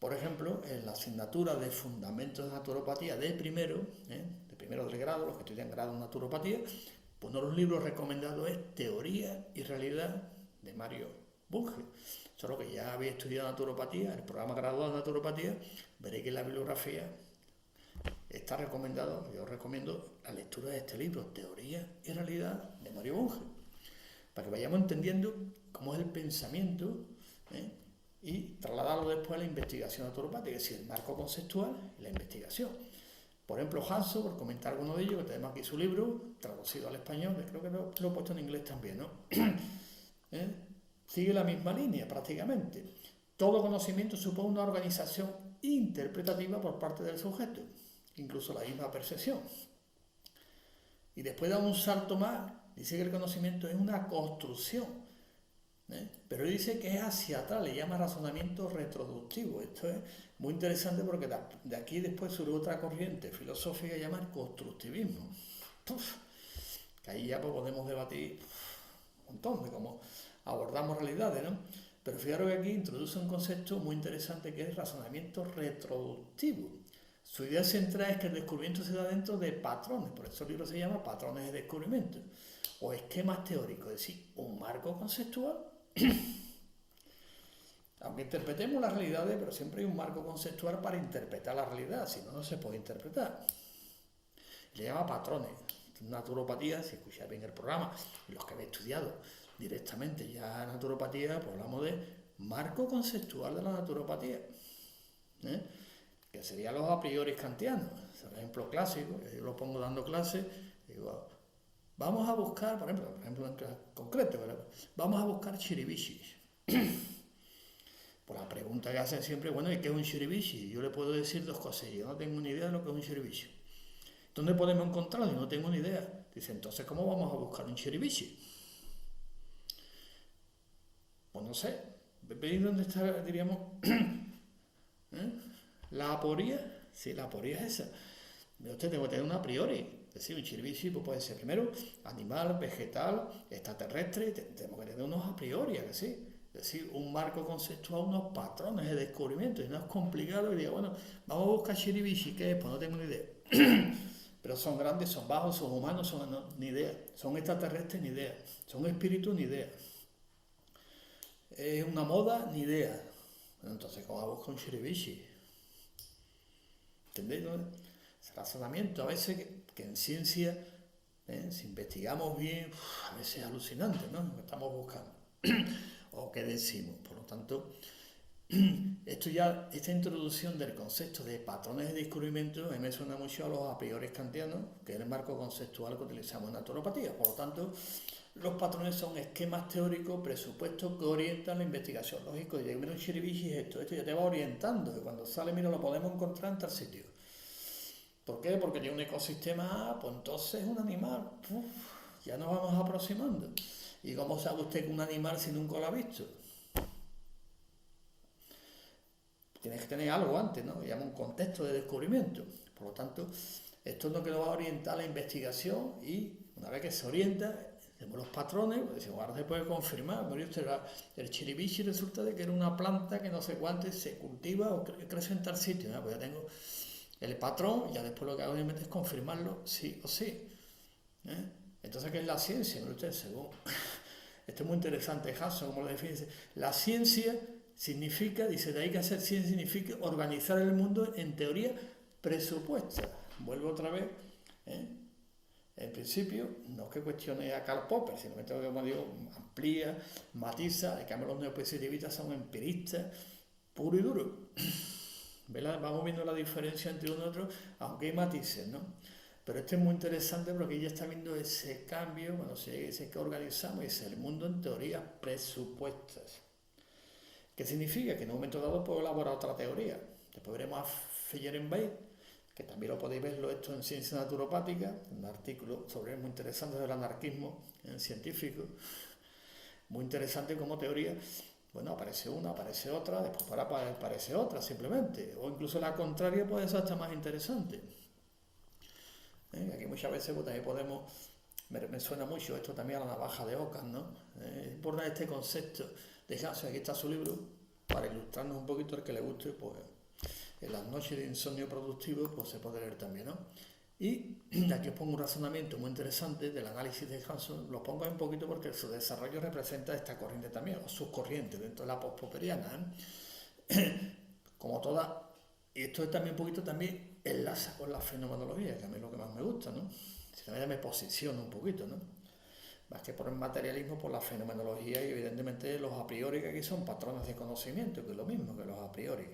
por ejemplo, en la asignatura de Fundamentos de Naturopatía de primero del grado, los que estudian grado en naturopatía, pues uno de los libros recomendados es Teoría y Realidad de Mario Bunge. Solo que ya habéis estudiado naturopatía, el programa graduado de naturopatía, veréis que en la bibliografía está recomendado, yo os recomiendo la lectura de este libro, Teoría y Realidad de Mario Bunge, para que vayamos entendiendo cómo es el pensamiento y trasladarlo después a la investigación naturopática, es decir, el marco conceptual y la investigación. Por ejemplo, Hanso, por comentar alguno de ellos, que tenemos aquí su libro, traducido al español, creo que lo he puesto en inglés también, ¿no? Sigue la misma línea prácticamente. Todo conocimiento supone una organización interpretativa por parte del sujeto, incluso la misma percepción. Y después da un salto más, dice que el conocimiento es una construcción, pero él dice que es hacia atrás, le llama razonamiento retroductivo. Esto es muy interesante porque de aquí después surge otra corriente filosófica llamada constructivismo. Que ahí ya pues podemos debatir un montón de cómo abordamos realidades, ¿no? Pero fijaros que aquí introduce un concepto muy interesante que es razonamiento retroductivo. Su idea central es que el descubrimiento se da dentro de patrones, por eso el libro se llama Patrones de Descubrimiento, o esquemas teóricos, es decir, un marco conceptual. Aunque interpretemos las realidades, pero siempre hay un marco conceptual para interpretar la realidad, si no, no se puede interpretar. Le llama patrones. Naturopatía, si escucháis bien el programa, y los que habéis estudiado directamente ya naturopatía, pues hablamos de marco conceptual de la naturopatía, que serían los a priori kantianos. Por ejemplo, clásico, yo lo pongo dando clases, digo, vamos a buscar, por ejemplo en concreto, vamos a buscar shiribishis. Pues la pregunta que hacen siempre, bueno, ¿y qué es un shiribishi? Yo le puedo decir dos cosas, yo no tengo ni idea de lo que es un shiribishi. ¿Dónde podemos encontrarlo? Yo no tengo ni idea. Dice, entonces, ¿cómo vamos a buscar un shiribishi? Pues no sé. ¿Veis dónde está, diríamos, la aporía? Sí, la aporía es esa. Usted tengo que tener una a priori. Es decir, un shiribishi pues puede ser primero animal, vegetal, extraterrestre. Tenemos que tener unos a priori, ¿a que sí? Es decir, un marco conceptual, unos patrones de descubrimiento. Y no es complicado y diga, bueno, vamos a buscar shiribishi. ¿Qué es? Pues no tengo ni idea. Pero son grandes, son bajos, son humanos, ni idea. Son extraterrestres, ni idea. Son espíritus, ni idea. Es una moda, ni idea. Entonces, ¿cómo busco un shiribishi? ¿Entendéis? Ese razonamiento, a veces que en ciencia, si investigamos bien, a veces es alucinante, ¿no? Lo que estamos buscando. O qué decimos. Por lo tanto, esta introducción del concepto de patrones de descubrimiento me suena mucho a los a priori kantianos, que es el marco conceptual que utilizamos en naturopatía. Por lo tanto, los patrones son esquemas teóricos, presupuestos que orientan la investigación. Lógico, y mira un shiribishi es esto ya te va orientando, y cuando sale, mira, lo podemos encontrar en tal sitio. ¿Por qué? Porque tiene un ecosistema, pues entonces es un animal. Ya nos vamos aproximando. ¿Y cómo sabe usted que un animal si nunca lo ha visto? Tienes que tener algo antes, ¿no? Se llama un contexto de descubrimiento. Por lo tanto, esto es lo que nos va a orientar la investigación y una vez que se orienta, tenemos los patrones, pues decimos, ahora se puede confirmar. El shiribishi resulta de que era una planta que no sé cuánto se cultiva o crece en tal sitio. ¿No? Pues ya tengo el patrón, ya después lo que hago obviamente es confirmarlo sí o sí. Entonces, ¿qué es la ciencia? Mire usted, según esto es muy interesante, Hanson, como lo define, la ciencia significa, dice, de ahí que hacer ciencia significa organizar el mundo en teoría presupuesta. Vuelvo otra vez, En principio, no es que cuestione a Karl Popper, sino que, como digo, amplía, matiza. En cambio, los neopositivistas son empiristas puro y duro. ¿Verdad? Vamos viendo la diferencia entre uno y otro, aunque hay matices, ¿no? Pero este es muy interesante porque ella está viendo ese cambio, cuando se dice que organizamos, es el mundo en teorías presupuestas. ¿Qué significa? Que en un momento dado puedo elaborar otra teoría. Después veremos a Feyerabend, que también lo podéis verlo esto en Ciencia Naturopática, un artículo sobre muy interesante del anarquismo científico, muy interesante como teoría. Bueno, aparece una, aparece otra, después aparece otra simplemente, o incluso la contraria puede ser hasta más interesante. Aquí muchas veces pues, también podemos, me suena mucho esto también a la navaja de Ockham, ¿no? Es importante este concepto de Hanson, aquí está su libro, para ilustrarnos un poquito, el que le guste, pues en las noches de insomnio productivo, pues se puede leer también, ¿no? Y aquí os pongo un razonamiento muy interesante del análisis de Hanson, lo pongo un poquito porque su desarrollo representa esta corriente también, o subcorriente dentro de la postpopperiana, como toda, y esto es también un poquito también enlaza con la fenomenología, que a mí es lo que más me gusta, ¿no? Si también me posiciono un poquito, ¿no? Más que por el materialismo, por la fenomenología y evidentemente los a priori que aquí son patrones de conocimiento, que es lo mismo que los a priori.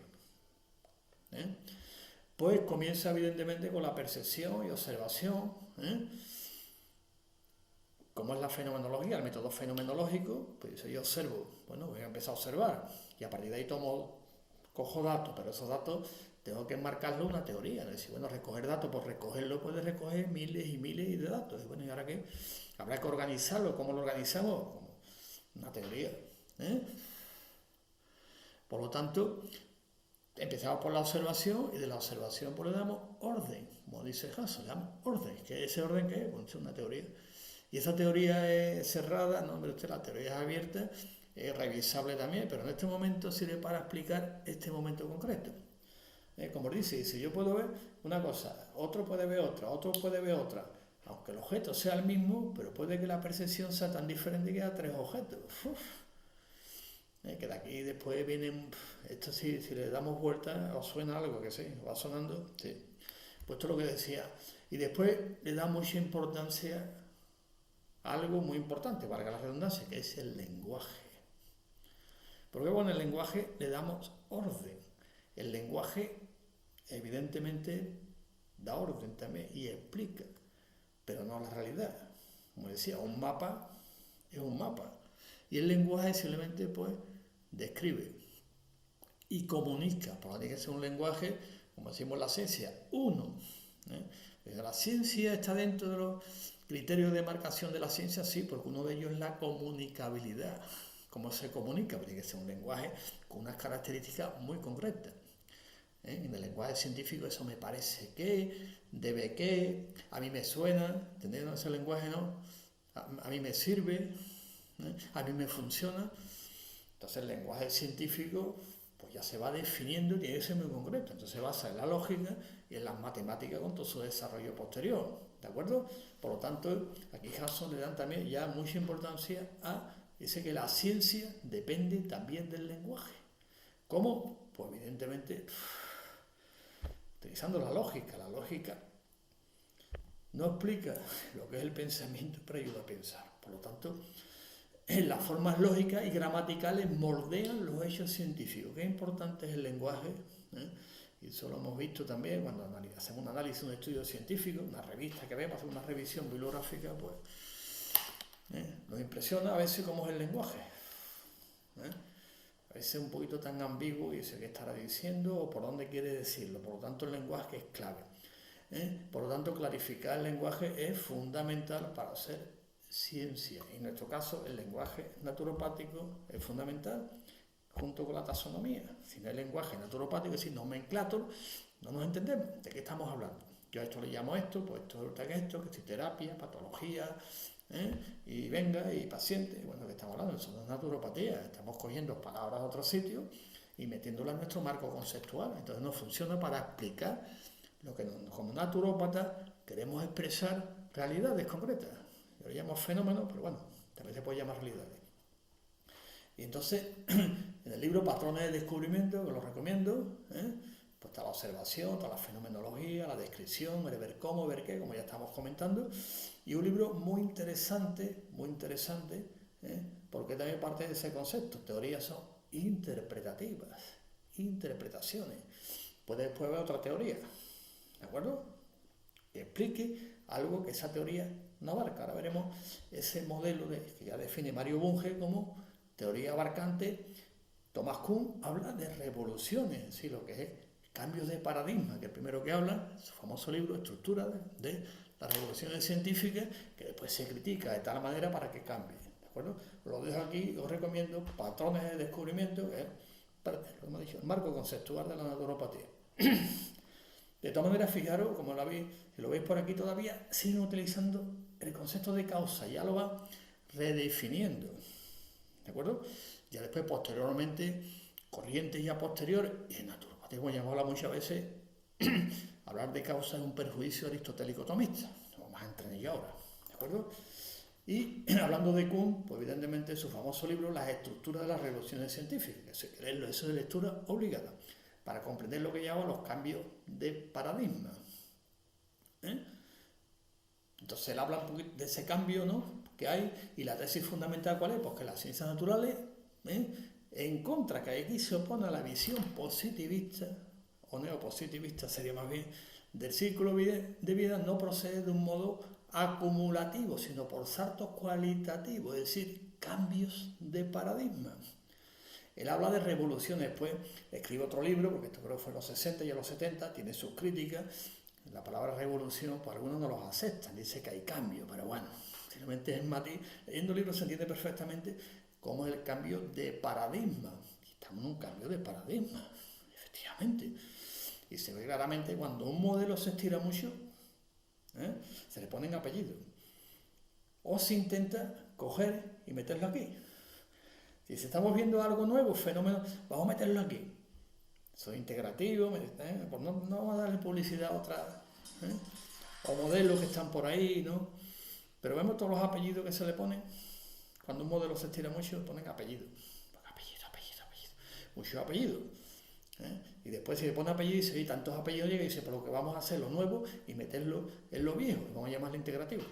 Pues comienza evidentemente con la percepción y observación. ¿Cómo es la fenomenología? El método fenomenológico, pues yo observo, bueno, voy a empezar a observar y a partir de ahí cojo datos, pero esos datos tengo que enmarcarlo en una teoría, es decir, bueno, recoger datos, por recogerlo puedes recoger miles y miles de datos, y bueno, ¿y ahora qué? Habrá que organizarlo, ¿cómo lo organizamos? Como una teoría. Por lo tanto, empezamos por la observación y de la observación pues le damos orden, como dice Hanson, le damos orden, que ese orden que es, bueno, es una teoría. Y esa teoría es cerrada, no, pero la teoría es abierta, es revisable también, pero en este momento sirve para explicar este momento concreto. Como dice, si yo puedo ver una cosa, otro puede ver otra, otro puede ver otra, aunque el objeto sea el mismo, pero puede que la percepción sea tan diferente que haya tres objetos. Que de aquí después vienen, esto sí, si le damos vuelta, os suena algo que sí, va sonando, sí. Pues esto es lo que decía. Y después le da mucha importancia a algo muy importante, valga la redundancia, que es el lenguaje. Porque con el lenguaje le damos orden. El lenguaje, evidentemente, da orden también y explica, pero no la realidad. Como decía, un mapa es un mapa. Y el lenguaje simplemente, pues, describe y comunica. Por lo tanto, tiene que ser un lenguaje, como decimos en la ciencia, uno. La ciencia está dentro de los criterios de marcación de la ciencia, sí, porque uno de ellos es la comunicabilidad. ¿Cómo se comunica? Pues tiene que ser un lenguaje con unas características muy concretas. En el lenguaje científico eso me parece que, debe que, a mí me suena, entendiendo ese lenguaje, ¿no? A mí me sirve, a mí me funciona. Entonces el lenguaje científico pues ya se va definiendo y tiene que ser muy concreto. Entonces se basa en la lógica y en las matemáticas con todo su desarrollo posterior. ¿De acuerdo? Por lo tanto, aquí Hanson le dan también ya mucha importancia a, dice que la ciencia depende también del lenguaje. ¿Cómo? Pues evidentemente utilizando la lógica. La lógica no explica lo que es el pensamiento, pero ayuda a pensar. Por lo tanto, las formas lógicas y gramaticales moldean los hechos científicos. Qué importante es el lenguaje, y eso lo hemos visto también cuando hacemos un análisis, un estudio científico, una revista que vemos, una revisión bibliográfica, pues nos impresiona a veces cómo es el lenguaje. A veces es un poquito tan ambiguo y dice qué estará diciendo o por dónde quiere decirlo. Por lo tanto, el lenguaje es clave. Por lo tanto, clarificar el lenguaje es fundamental para hacer ciencia. En nuestro caso, el lenguaje naturopático es fundamental junto con la taxonomía. Si no hay lenguaje naturopático, es decir, nomenclator, no nos entendemos. ¿De qué estamos hablando? Yo a esto le llamo esto, pues esto es esto, que estoy terapia, patología, y venga, y paciente. Bueno, ¿de qué estamos hablando? Eso no es naturopatía. Estamos cogiendo palabras de otros sitios y metiéndolas en nuestro marco conceptual. Entonces no funciona para explicar lo que como naturópata queremos expresar realidades concretas. Yo lo llamo fenómenos, pero bueno, también se puede llamar realidades. Y entonces, en el libro Patrones de Descubrimiento, que lo recomiendo, Pues está la observación, está la fenomenología, la descripción, el ver cómo, ver qué, como ya estamos comentando. Y un libro muy interesante, porque también parte de ese concepto. Teorías son interpretativas, interpretaciones. Puede después haber otra teoría, ¿de acuerdo? Que explique algo que esa teoría no abarca. Ahora veremos ese modelo que ya define Mario Bunge como teoría abarcante. Thomas Kuhn habla de revoluciones, es decir, lo que es cambios de paradigma, que el primero que habla, su famoso libro, Estructura de las revoluciones científicas, que después se critica de tal manera para que cambie, ¿de acuerdo? Lo dejo aquí, os recomiendo Patrones de Descubrimiento, que es, lo que hemos dicho, el marco conceptual de la naturopatía. De todas maneras, fijaros, como si lo veis por aquí todavía, siguen utilizando el concepto de causa, ya lo van redefiniendo, ¿de acuerdo? Ya después, posteriormente, corrientes ya posteriores, y en naturopatía, como ya hemos hablado muchas veces, hablar de causa es un perjuicio aristotélico tomista, no vamos a entrar en ello ahora, ¿de acuerdo? Y hablando de Kuhn, pues evidentemente su famoso libro, Las estructuras de las revoluciones científicas, si queréis, eso es de lectura obligada, para comprender lo que llaman los cambios de paradigma. Entonces él habla un poquito de ese cambio, ¿no?, que hay, y la tesis fundamental ¿cuál es? Pues que las ciencias naturales, en contra, que aquí se opone a la visión positivista, o neopositivista sería más bien, del ciclo de vida, no procede de un modo acumulativo, sino por saltos cualitativos, es decir, cambios de paradigma. Él habla de revoluciones, después escribe otro libro, porque esto creo que fue en los 60 y en los 70, tiene sus críticas. La palabra revolución, pues algunos no los aceptan, dice que hay cambio, pero bueno, finalmente es matiz. Leyendo el libro se entiende perfectamente cómo es el cambio de paradigma. Estamos en un cambio de paradigma, efectivamente. Y se ve claramente cuando un modelo se estira mucho, se le ponen apellidos. O se intenta coger y meterlo aquí. Si estamos viendo algo nuevo, fenómeno, vamos a meterlo aquí. Soy integrativo, pues no vamos a darle publicidad a otra, o modelos que están por ahí, ¿no? Pero vemos todos los apellidos que se le ponen. Cuando un modelo se estira mucho, ponen apellido. Apellido. Muchos apellidos. Y después si le pone apellido y dice, tantos apellidos llega y dice, por lo que vamos a hacer lo nuevo y meterlo en lo viejo. Vamos a llamarlo integrativo.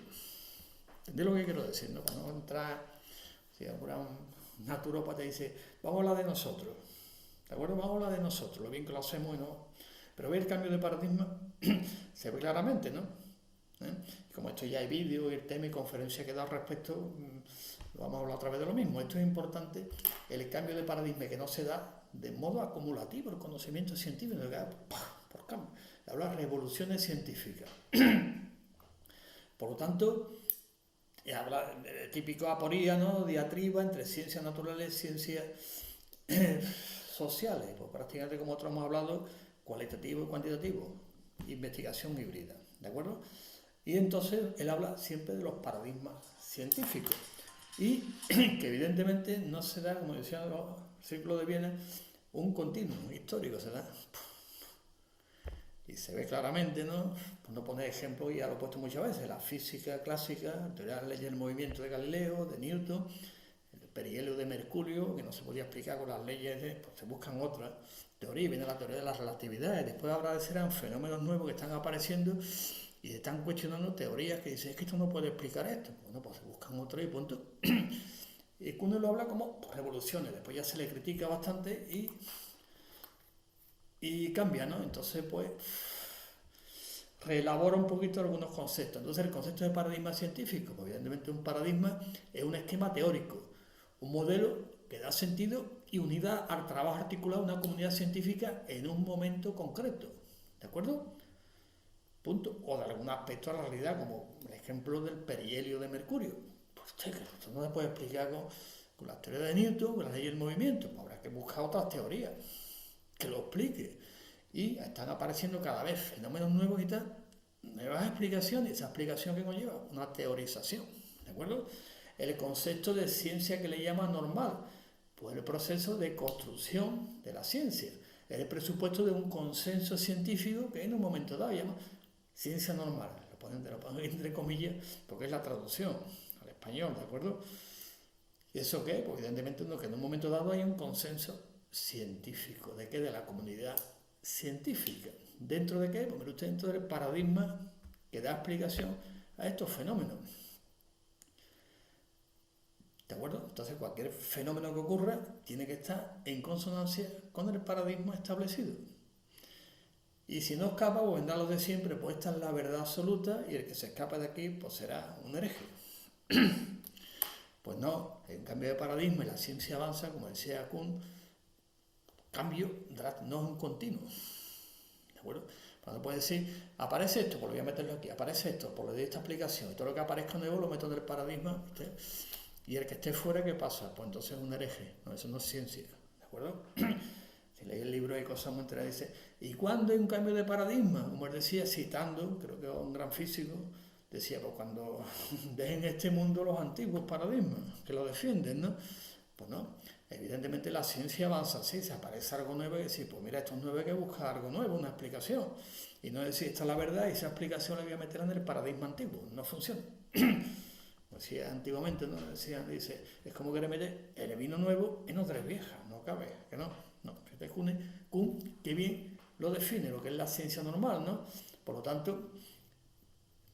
¿Entendés lo que quiero decir, no? Cuando entra, si un naturópata dice, vamos a hablar de nosotros. ¿De acuerdo? Vamos a hablar de nosotros, lo bien que lo hacemos y no. Pero ve el cambio de paradigma, se ve claramente, ¿no? Y como esto ya hay vídeo y el tema y conferencia que he dado al respecto, vamos a hablar otra vez de lo mismo. Esto es importante, el cambio de paradigma que no se da de modo acumulativo, el conocimiento científico, por cambio. Habla de revoluciones científicas. Por lo tanto, habla de típico aporía, ¿no?, diatriba entre ciencias naturales y ciencias sociales, pues prácticamente como otros hemos hablado, cualitativo y cuantitativo, investigación híbrida, ¿de acuerdo? Y entonces él habla siempre de los paradigmas científicos y que evidentemente no será, como decían los círculos de Viena, un continuo histórico, será. Y se ve claramente, ¿no? Pues no poner ejemplo, ya lo he puesto muchas veces, la física clásica, la teoría de las leyes del movimiento de Galileo, de Newton, el perihelio de Mercurio, que no se podía explicar con las leyes, pues se buscan otras teorías, viene la teoría de la relatividad, y después aparecerán fenómenos nuevos que están apareciendo y están cuestionando teorías que dicen, es que esto no puede explicar esto. Bueno, pues se buscan otras y punto. Y uno lo habla como revoluciones, después ya se le critica bastante y cambia, ¿no? Entonces, pues, reelabora un poquito algunos conceptos. Entonces, el concepto de paradigma científico, pues, evidentemente un paradigma es un esquema teórico, un modelo que da sentido y unidad al trabajo articulado de una comunidad científica en un momento concreto, ¿de acuerdo? Punto. O de algún aspecto a la realidad, como el ejemplo del perihelio de Mercurio. Pues esto no se puede explicar con la teoría de Newton, con la ley del movimiento, pues habrá que buscar otras teorías que lo explique. Y están apareciendo cada vez fenómenos nuevos y tal, nuevas explicaciones, esa explicación que conlleva una teorización, ¿de acuerdo? El concepto de ciencia que le llama normal, pues el proceso de construcción de la ciencia, es el presupuesto de un consenso científico que en un momento dado llama ciencia normal, lo ponen entre comillas porque es la traducción al español, ¿de acuerdo? ¿Y eso qué? Pues evidentemente que en un momento dado hay un consenso científico, ¿de qué? De la comunidad científica. ¿Dentro de qué? Pues mire usted, dentro del paradigma que da explicación a estos fenómenos. ¿De acuerdo? Entonces cualquier fenómeno que ocurra tiene que estar en consonancia con el paradigma establecido. Y si no escapa, pues vendrá lo de siempre, pues esta es la verdad absoluta y el que se escapa de aquí pues será un hereje. Pues no, hay un cambio de paradigma y la ciencia avanza, como decía Kuhn, cambio no es un continuo. ¿De acuerdo? Cuando puede decir, aparece esto, pues lo voy a meterlo aquí, aparece esto, pues le doy esta explicación, y todo lo que aparezca nuevo lo meto en el paradigma, ¿usted? Y el que esté fuera, ¿qué pasa? Pues entonces es un hereje, no, eso no es ciencia, ¿de acuerdo? Si leí el libro hay cosas muy interesantes, dice, ¿y cuándo hay un cambio de paradigma? Como él decía, citando, creo que un gran físico, decía, pues cuando dejen este mundo los antiguos paradigmas, que lo defienden, ¿no? Pues no, evidentemente la ciencia avanza así, se aparece algo nuevo y decir, pues mira, esto es nuevo, hay que buscar algo nuevo, una explicación. Y no decir, esta es la verdad y esa explicación la voy a meter en el paradigma antiguo, no funciona. Decía antiguamente, ¿no? Decían, dice, es como querer meter el vino nuevo en odres viejas, no cabe, que no. Fíjate, Kuhn, que bien lo define, lo que es la ciencia normal, ¿no? Por lo tanto,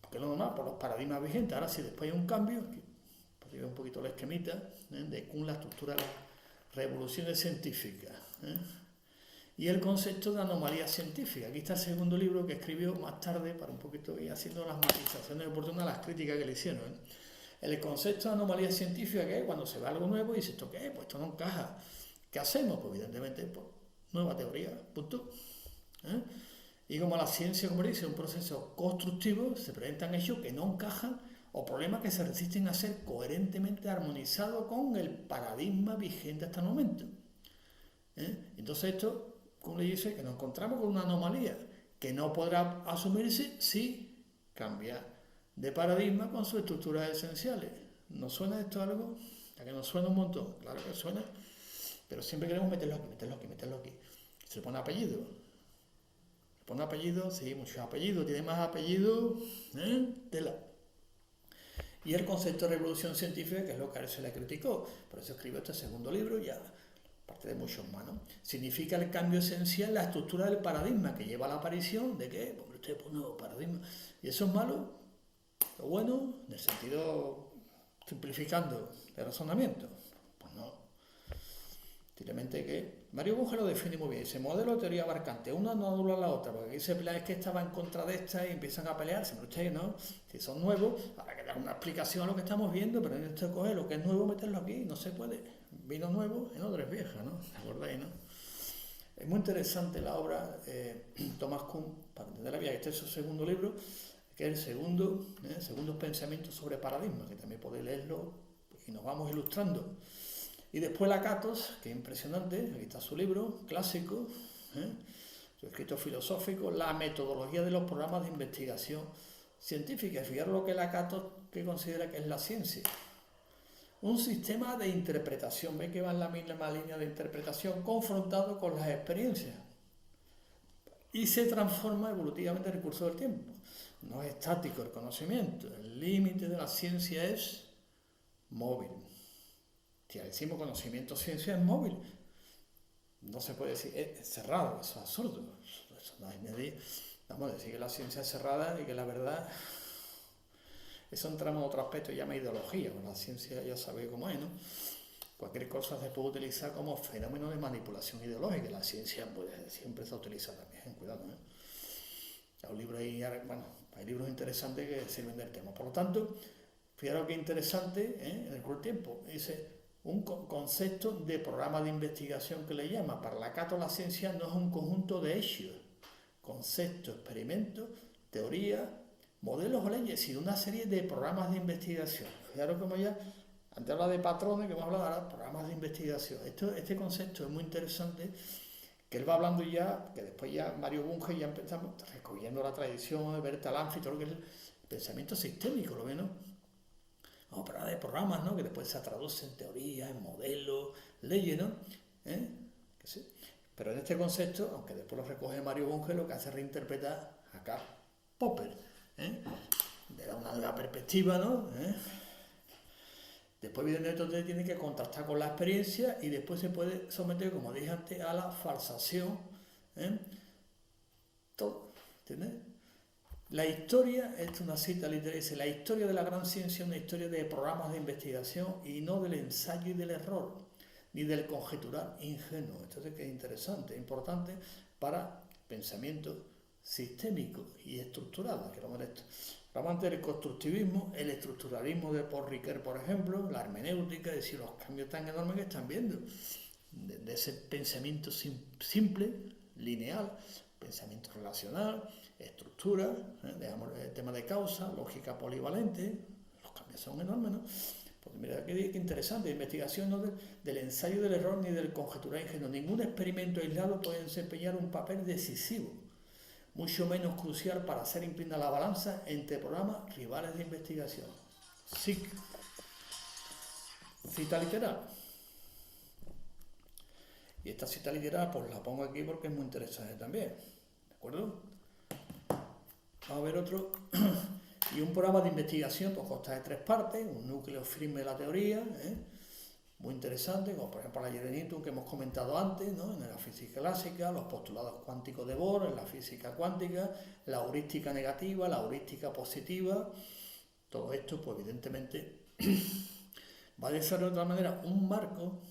porque es lo normal, por los paradigmas vigentes. Ahora, si después hay un cambio, pues un poquito la esquemita de Kuhn, la estructura de las revoluciones científicas, y el concepto de anomalía científica. Aquí está el segundo libro que escribió más tarde para un poquito ir haciendo las matizaciones oportunas a las críticas que le hicieron. El concepto de anomalía científica, que es cuando se ve algo nuevo y dice, ¿esto qué es? Pues esto no encaja. ¿Qué hacemos? Pues evidentemente, pues, nueva teoría, punto. Y como la ciencia, como dice, es un proceso constructivo, se presentan hechos que no encajan o problemas que se resisten a ser coherentemente armonizados con el paradigma vigente hasta el momento. Entonces esto, como le dice, que nos encontramos con una anomalía que no podrá asumirse si cambia de paradigma con sus estructuras esenciales. ¿Nos suena esto algo? Ya que nos suena un montón, claro que suena, pero siempre queremos meterlo aquí. Se le pone apellido. Le pone apellido, sí, muchos apellidos, tiene más apellidos, tela. Y el concepto de revolución científica, que es lo que a él se le criticó, por eso escribió este segundo libro, ya parte de muchos más, ¿no? Significa el cambio esencial en la estructura del paradigma, que lleva a la aparición de que, pues usted pone un nuevo paradigma. ¿Y eso es malo? Lo bueno, en el sentido simplificando el razonamiento, pues no. Simplemente que Mario Bunge lo define muy bien, ese modelo de teoría abarcante, una no anula la otra, porque aquí se pelea es que esta va en contra de esta y empiezan a pelearse, pero ustedes no, si son nuevos, habrá que dar una explicación a lo que estamos viendo, pero en esto coge lo que es nuevo, meterlo aquí, no se puede. Vino nuevo en odres viejas, ¿no? ¿Te acordáis, no? Es muy interesante la obra Thomas Kuhn, para entender la vida, este es su segundo libro, que es el segundo pensamiento sobre paradigmas, que también podéis leerlo y nos vamos ilustrando. Y después Lakatos, que es impresionante, aquí está su libro, clásico, su escrito filosófico, la metodología de los programas de investigación científica. Fijaros lo que Lakatos que considera que es la ciencia. Un sistema de interpretación, ve que va en la misma línea de interpretación, confrontado con las experiencias. Y se transforma evolutivamente en el curso del tiempo. No es estático el conocimiento, el límite de la ciencia es móvil. Si decimos conocimiento ciencia es móvil, no se puede decir es cerrado, eso es absurdo. Eso no hay nadie. Vamos a decir que la ciencia es cerrada y que la verdad, eso entramos en otro aspecto, llama ideología. Bueno, la ciencia ya sabe cómo es, ¿no? Cualquier cosa se puede utilizar como fenómeno de manipulación ideológica. La ciencia pues, siempre se utiliza también, cuidado, ¿no? Hay libros interesantes que sirven del tema. Por lo tanto, fijaros qué interesante, en el curso del tiempo, dice un concepto de programa de investigación que le llama. Para Lakatos la ciencia no es un conjunto de hechos, conceptos, experimentos, teorías, modelos o leyes, sino una serie de programas de investigación. Fijaros como ya, antes hablaba de patrones, que hemos hablado ahora, programas de investigación. Este concepto es muy interesante, que él va hablando ya, que después ya Mario Bunge ya empezamos recogiendo la tradición de Bertalanffy, todo lo que es el pensamiento sistémico, ¿lo ven, no? Vamos a hablar de programas, ¿no? Que después se traducen en teorías, en modelos, leyes, ¿no? Que sí. Pero en este concepto, aunque después lo recoge Mario Bunge, lo que hace es reinterpretar a Karl Popper, le da una nueva perspectiva, ¿no? Después, evidentemente, usted tiene que contrastar con la experiencia y después se puede someter, como dije antes, a la falsación todo, ¿entiendes? La historia, esto es una cita literal, dice: la historia de la gran ciencia es una historia de programas de investigación y no del ensayo y del error, ni del conjeturar ingenuo. Entonces, que es interesante, importante para pensamiento sistémico y estructurado, que lo esto. Hablamos antes del constructivismo, el estructuralismo de Paul Ricoeur, por ejemplo, la hermenéutica, es decir, los cambios tan enormes que están viendo, de ese pensamiento simple, lineal, pensamiento relacional, estructura, digamos, el tema de causa, lógica polivalente, los cambios son enormes, ¿no? Pues mira qué interesante, investigación no del ensayo del error ni del conjeturar ingenuo. Ningún experimento aislado puede desempeñar un papel decisivo, mucho menos crucial para hacer inclinar la balanza entre programas rivales de investigación. Sí. Cita literal. Y esta cita literal pues la pongo aquí porque es muy interesante también. ¿De acuerdo? Vamos a ver otro. Y un programa de investigación pues consta de 3 partes, un núcleo firme de la teoría, muy interesante, como por ejemplo la ley de Newton que hemos comentado antes, ¿no? En la física clásica, los postulados cuánticos de Bohr, en la física cuántica, la heurística negativa, la heurística positiva. Todo esto, pues evidentemente, va a desarrollar de otra manera un marco,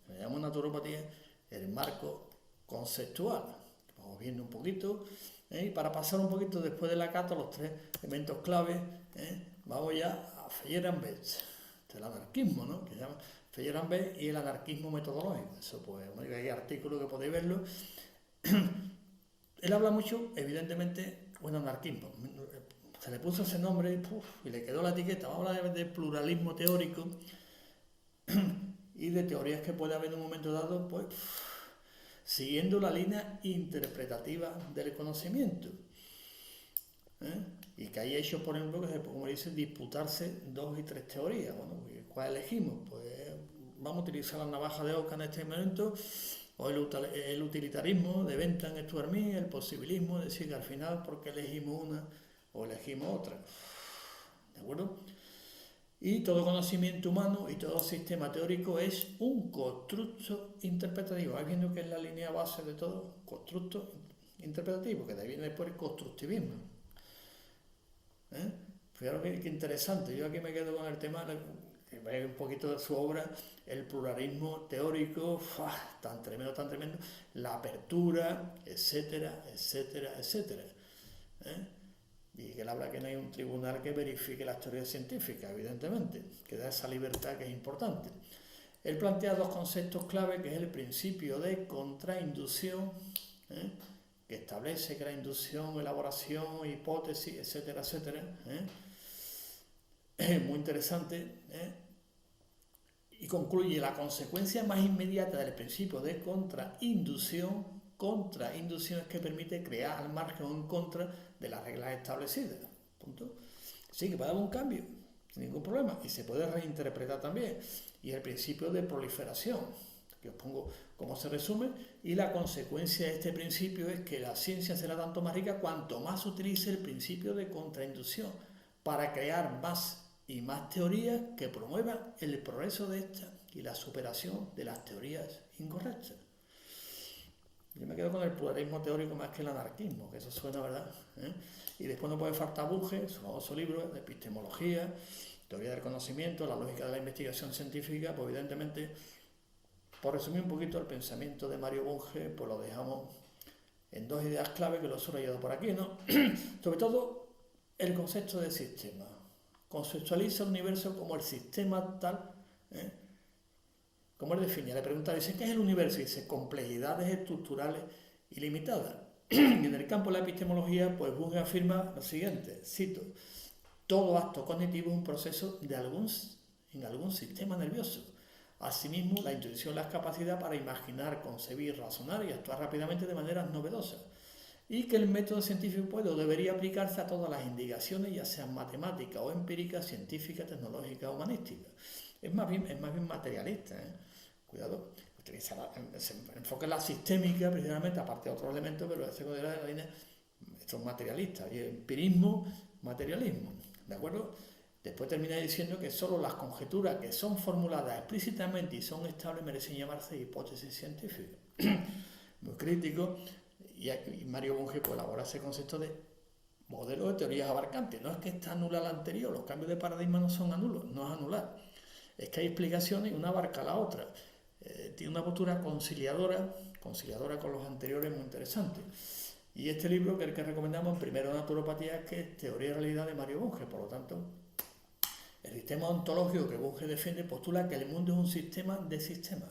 que le llamamos naturopatía, el marco conceptual. Vamos viendo un poquito, y para pasar un poquito después de la cata, los 3 elementos clave, vamos ya a Feyerabend, el anarquismo, ¿no? Que se llama Feyerabend y el anarquismo metodológico. Eso, pues, hay artículos que podéis verlo. Él habla mucho, evidentemente, bueno, anarquismo. Se le puso ese nombre y le quedó la etiqueta. Vamos a hablar de pluralismo teórico y de teorías que puede haber en un momento dado, pues, siguiendo la línea interpretativa del conocimiento. Y que hay hechos, por ejemplo, que, como dicen, disputarse 2 y 3 teorías. Bueno, ¿cuál elegimos? Pues vamos a utilizar la navaja de Ockham en este momento, o el utilitarismo de Bentham en Stuart Mill, el posibilismo, es decir, que al final, ¿por qué elegimos una o elegimos otra? ¿De acuerdo? Y todo conocimiento humano y todo sistema teórico es un constructo interpretativo. Vais viendo que es la línea base de todo, constructo interpretativo, que de ahí viene después el constructivismo. Fijaros que interesante. Yo aquí me quedo con el tema, que veis un poquito de su obra, el pluralismo teórico, tan tremendo, la apertura, etcétera, etcétera, etcétera. Y que él habla que no hay un tribunal que verifique las teorías científicas, evidentemente, que da esa libertad que es importante. Él plantea 2 conceptos clave, que es el principio de contrainducción, que establece que la inducción, elaboración, hipótesis, etcétera, etcétera, es muy interesante, y concluye: la consecuencia más inmediata del principio de contrainducción es que permite crear al margen o en contra de las reglas establecidas. Punto. Sí, que puede haber un cambio, sin ningún problema, y se puede reinterpretar también. Y el principio de proliferación, que os pongo cómo se resume, y la consecuencia de este principio es que la ciencia será tanto más rica cuanto más utilice el principio de contrainducción para crear más y más teorías que promuevan el progreso de esta y la superación de las teorías incorrectas. Yo me quedo con el pluralismo teórico más que el anarquismo, que eso suena, ¿verdad? Y después no puede faltar Bunge, su famoso libro de epistemología, teoría del conocimiento, la lógica de la investigación científica. Pues evidentemente, por resumir un poquito el pensamiento de Mario Bunge, pues lo dejamos en 2 ideas clave que lo he subrayado por aquí, ¿no? Sobre todo, el concepto de sistema. Conceptualiza el universo como el sistema tal, como él define. Le pregunta, dice, ¿qué es el universo? Y dice, complejidades estructurales ilimitadas. En el campo de la epistemología, pues Bunge afirma lo siguiente, cito: todo acto cognitivo es un proceso en algún sistema nervioso. Asimismo, la intuición es la capacidad para imaginar, concebir, razonar y actuar rápidamente de maneras novedosas. Y que el método científico puede o debería aplicarse a todas las indicaciones, ya sean matemáticas o empíricas, científicas, tecnológicas o humanísticas. Es más bien materialista, Cuidado, se enfoca en la sistémica principalmente, aparte de otros elementos, pero se considera la línea, esto es materialista, y empirismo, materialismo, ¿de acuerdo? Después termina diciendo que solo las conjeturas que son formuladas explícitamente y son estables merecen llamarse hipótesis científicas. Muy crítico. y Mario Bunge pues, elabora ese concepto de modelo de teorías abarcantes. No es que está anula la anterior, los cambios de paradigma no son anulos, no es anular. Es que hay explicaciones y una abarca la otra. Tiene una postura conciliadora con los anteriores muy interesante. Y este libro, que es el que recomendamos, primero Naturopatía, que es Teoría y Realidad de Mario Bunge. Por lo tanto, el sistema ontológico que Bunge defiende postula que el mundo es un sistema de sistemas.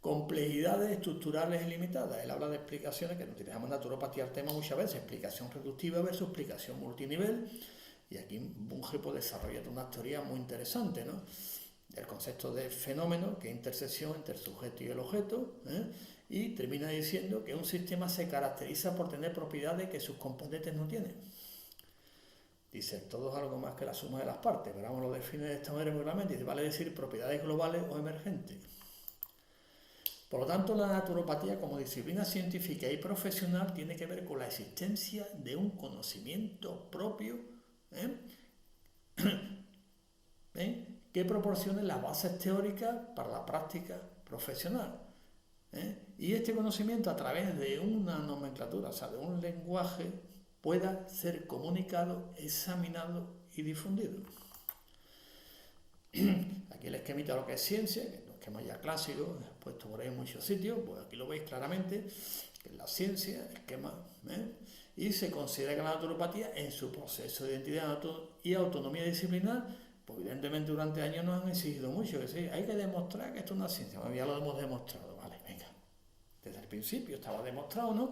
Complejidades estructurales ilimitadas. Él habla de explicaciones que nos utilizamos en naturopatía al tema muchas veces, explicación reductiva versus explicación multinivel, y aquí Bunge pues, desarrolla unas teorías muy interesantes, ¿no? El concepto de fenómeno, que es intersección entre el sujeto y el objeto, y termina diciendo que un sistema se caracteriza por tener propiedades que sus componentes no tienen. Dice, todo es algo más que la suma de las partes, pero vamos, lo define de esta manera muy claramente, dice, vale decir propiedades globales o emergentes. Por lo tanto, la naturopatía como disciplina científica y profesional tiene que ver con la existencia de un conocimiento propio que proporcione las bases teóricas para la práctica profesional. Y este conocimiento a través de una nomenclatura, o sea, de un lenguaje, pueda ser comunicado, examinado y difundido. Aquí el esquemita de lo que es ciencia, que es un esquema ya clásico, puesto por ahí en muchos sitios, pues aquí lo veis claramente, que es la ciencia, esquema, y se considera que la naturopatía en su proceso de identidad y autonomía disciplinar, pues evidentemente durante años nos han exigido mucho, que sí, hay que demostrar que esto es una ciencia, bueno, ya lo hemos demostrado, vale, venga, desde el principio estaba demostrado, ¿no?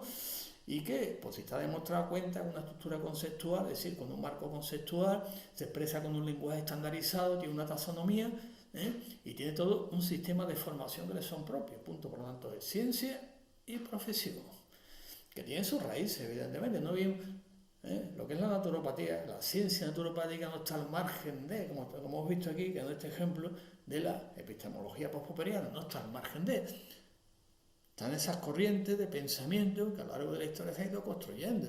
¿Y qué? Pues si está demostrado cuenta con una estructura conceptual, es decir, con un marco conceptual, se expresa con un lenguaje estandarizado, tiene una taxonomía, y tiene todo un sistema de formación que le son propios, punto. Por lo tanto, es ciencia y profesión, que tiene sus raíces, evidentemente, no bien lo que es la naturopatía, la ciencia naturopática no está al margen de, como hemos visto aquí, que en este ejemplo, de la epistemología post-popperiana, no está al margen de. Están esas corrientes de pensamiento que a lo largo de la historia se han ido construyendo.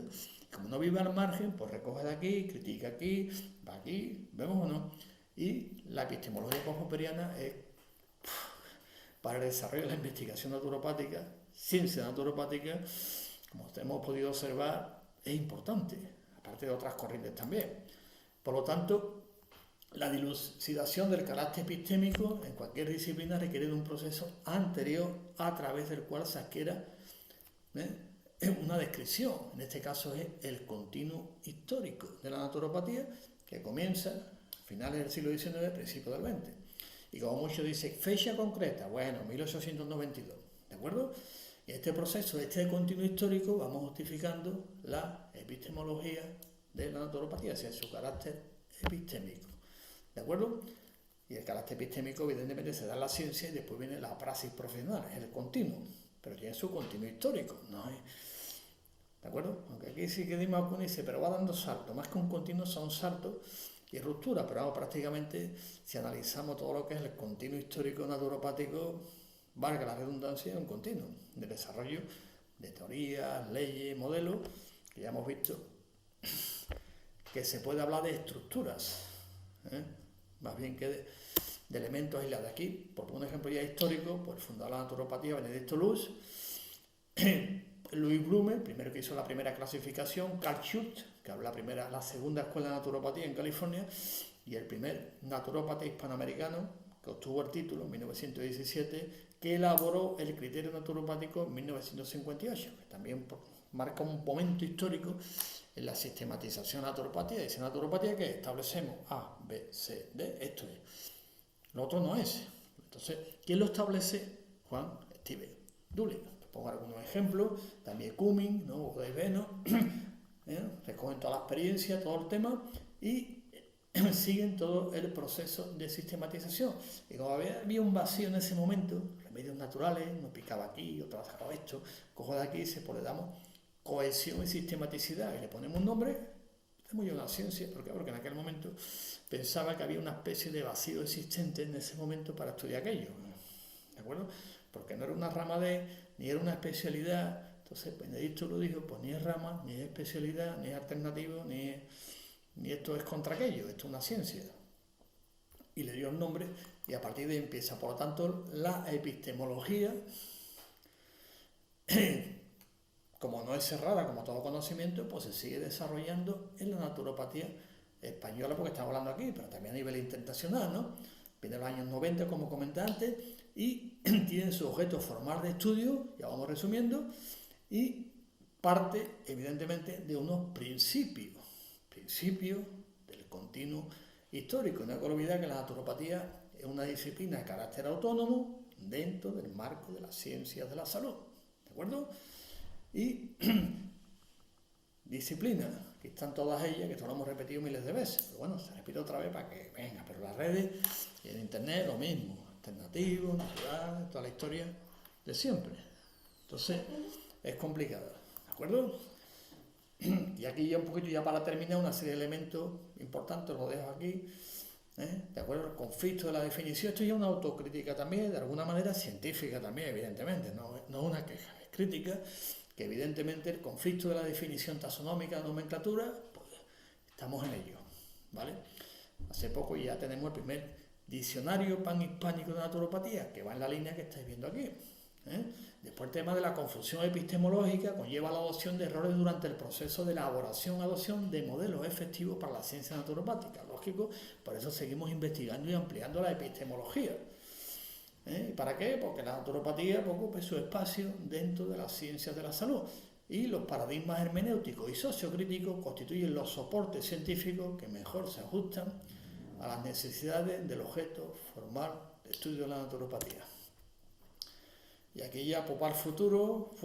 Como no vive al margen, pues recoge de aquí, critica aquí, va aquí, vemos o no. Y la epistemología post-popperiana es, para el desarrollo de la investigación naturopática, ciencia naturopática, como hemos podido observar, es importante, aparte de otras corrientes también. Por lo tanto, la dilucidación del carácter epistémico en cualquier disciplina requiere de un proceso anterior a través del cual se adquiera una descripción. En este caso es el continuo histórico de la naturopatía, que comienza a finales del siglo XIX, principios del XX. Y como mucho dice, fecha concreta, bueno, 1892, ¿de acuerdo? Y en este proceso, este continuo histórico, vamos justificando la epistemología de la naturopatía, o sea, su carácter epistémico. ¿De acuerdo? Y el carácter epistémico, evidentemente, se da en la ciencia y después viene la praxis profesional, es el continuo, pero tiene su continuo histórico, ¿no? ¿De acuerdo? Aunque aquí sí que Dimas Kun dice, pero va dando saltos, más que un continuo son saltos y rupturas, pero vamos, prácticamente, si analizamos todo lo que es el continuo histórico naturopático, valga la redundancia, es un continuo de desarrollo de teorías, leyes, modelos, que ya hemos visto que se puede hablar de estructuras, más bien que de elementos aislados. Aquí, por un ejemplo ya histórico, pues el fundador de la naturopatía, Benedicto Luz, Louis Blume, el primero que hizo la primera clasificación, Carl Schurz, que abrió la segunda escuela de naturopatía en California, y el primer naturópata hispanoamericano que obtuvo el título en 1917, que elaboró el criterio naturopático en 1958, que también marca un momento histórico en la sistematización de la naturopatía. Dice naturopatía que establecemos A, B, C, D, esto es. Lo otro no es. Entonces, ¿quién lo establece? Juan Steve Dulin. Pongo algunos ejemplos, también Cumming, ¿no? O de Veno, recogen toda la experiencia, todo el tema, y siguen todo el proceso de sistematización. Y como había un vacío en ese momento, remedios naturales, uno picaba aquí, otro sacaba esto, cojo de aquí y pues le damos cohesión y sistematicidad y le ponemos un nombre, tenemos ya una ciencia, porque en aquel momento pensaba que había una especie de vacío existente en ese momento para estudiar aquello, ¿de acuerdo? Porque no era una rama ni era una especialidad. Entonces Benedicto lo dijo, pues ni es rama, ni es especialidad, ni es alternativo, ni esto es contra aquello, esto es una ciencia. Y le dio el nombre y a partir de ahí empieza. Por lo tanto, la epistemología como no es cerrada como todo conocimiento, pues se sigue desarrollando en la naturopatía española, porque estamos hablando aquí, pero también a nivel internacional, ¿no? Viene de los años 90, como comenté antes, y tiene su objeto formal de estudio, ya vamos resumiendo, y parte, evidentemente, de unos principios del continuo histórico. No hay que olvidar que la naturopatía es una disciplina de carácter autónomo dentro del marco de las ciencias de la salud, ¿de acuerdo? Y disciplinas, que están todas ellas, que esto lo hemos repetido miles de veces, pero bueno, se repite otra vez para que venga, pero las redes y en internet lo mismo, alternativo, natural, toda la historia de siempre. Entonces, es complicado, ¿de acuerdo? Y aquí ya un poquito, ya para terminar, una serie de elementos importantes, los dejo aquí, ¿de acuerdo? El conflicto de la definición, esto ya es una autocrítica también, de alguna manera científica también, evidentemente, no es una queja, es crítica, que evidentemente el conflicto de la definición taxonómica de nomenclatura, pues estamos en ello, ¿vale? Hace poco ya tenemos el primer diccionario panhispánico de naturopatía, que va en la línea que estáis viendo aquí. Después el tema de la confusión epistemológica conlleva la adopción de errores durante el proceso de elaboración adopción de modelos efectivos para la ciencia naturopática. Lógico, por eso seguimos investigando y ampliando la epistemología. ¿Para qué? Porque la naturopatía ocupa su espacio dentro de las ciencias de la salud y los paradigmas hermenéuticos y sociocríticos constituyen los soportes científicos que mejor se ajustan a las necesidades del objeto formal de estudio de la naturopatía. Y aquí ya para el futuro,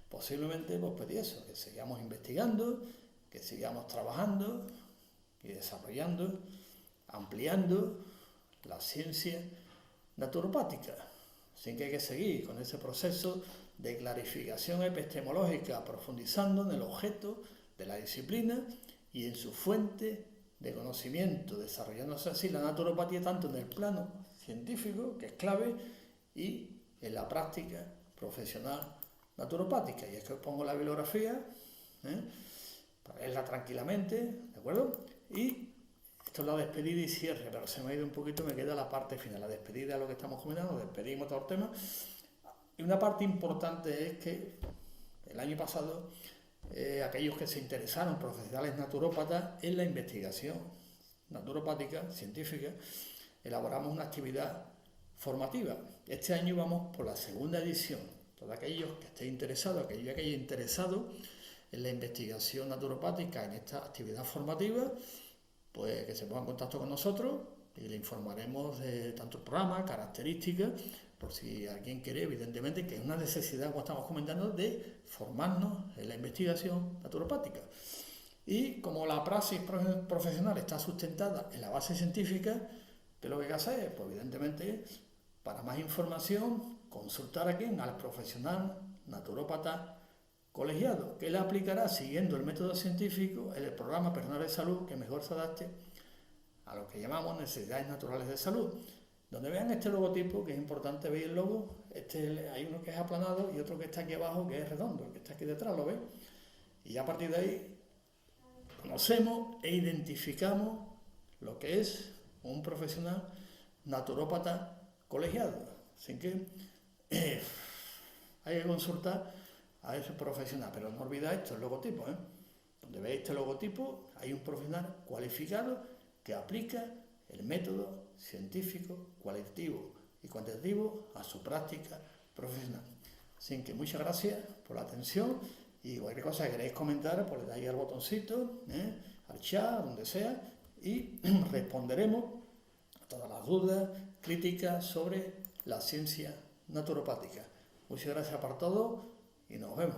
posiblemente pues pedí eso, que sigamos investigando, que sigamos trabajando y desarrollando, ampliando la ciencia naturopática. Así que hay que seguir con ese proceso de clarificación epistemológica, profundizando en el objeto de la disciplina y en su fuente de conocimiento, desarrollándose así la naturopatía tanto en el plano científico, que es clave, y en la práctica profesional naturopática. Y es que os pongo la bibliografía, para leerla tranquilamente, ¿de acuerdo? Y esto es la despedida y cierre, pero se me ha ido un poquito, me queda la parte final. La despedida es lo que estamos comentando, despedimos todo el tema. Y una parte importante es que el año pasado aquellos que se interesaron, profesionales naturópatas, en la investigación naturopática, científica, elaboramos una actividad formativa. Este año vamos por la segunda edición. Todos aquellos que estén interesados, aquellos que hayan interesado en la investigación naturopática, en esta actividad formativa, pues que se pongan en contacto con nosotros y le informaremos de tanto el programa, características, por si alguien quiere, evidentemente, que es una necesidad, como estamos comentando, de formarnos en la investigación naturopática. Y como la praxis profesional está sustentada en la base científica, ¿qué es lo que hay que hacer? Pues evidentemente, para más información, consultar a quién, al profesional naturópata colegiado, que le aplicará siguiendo el método científico en el programa personal de salud que mejor se adapte a lo que llamamos necesidades naturales de salud. Donde vean este logotipo, que es importante ver el logo, hay uno que es aplanado y otro que está aquí abajo, que es redondo, el que está aquí detrás, ¿lo ves? Y a partir de ahí conocemos e identificamos lo que es un profesional naturópata colegiado. Así que hay que consultar a ese profesional, pero no olvidéis esto, el logotipo, Donde veis este logotipo, hay un profesional cualificado que aplica el método científico, cualitativo y cuantitativo a su práctica profesional. Así que muchas gracias por la atención y cualquier cosa que queréis comentar, pues le dais al botoncito, al chat, donde sea, y responderemos a todas las dudas, críticas sobre la ciencia naturopática. Muchas gracias por todo y nos vemos.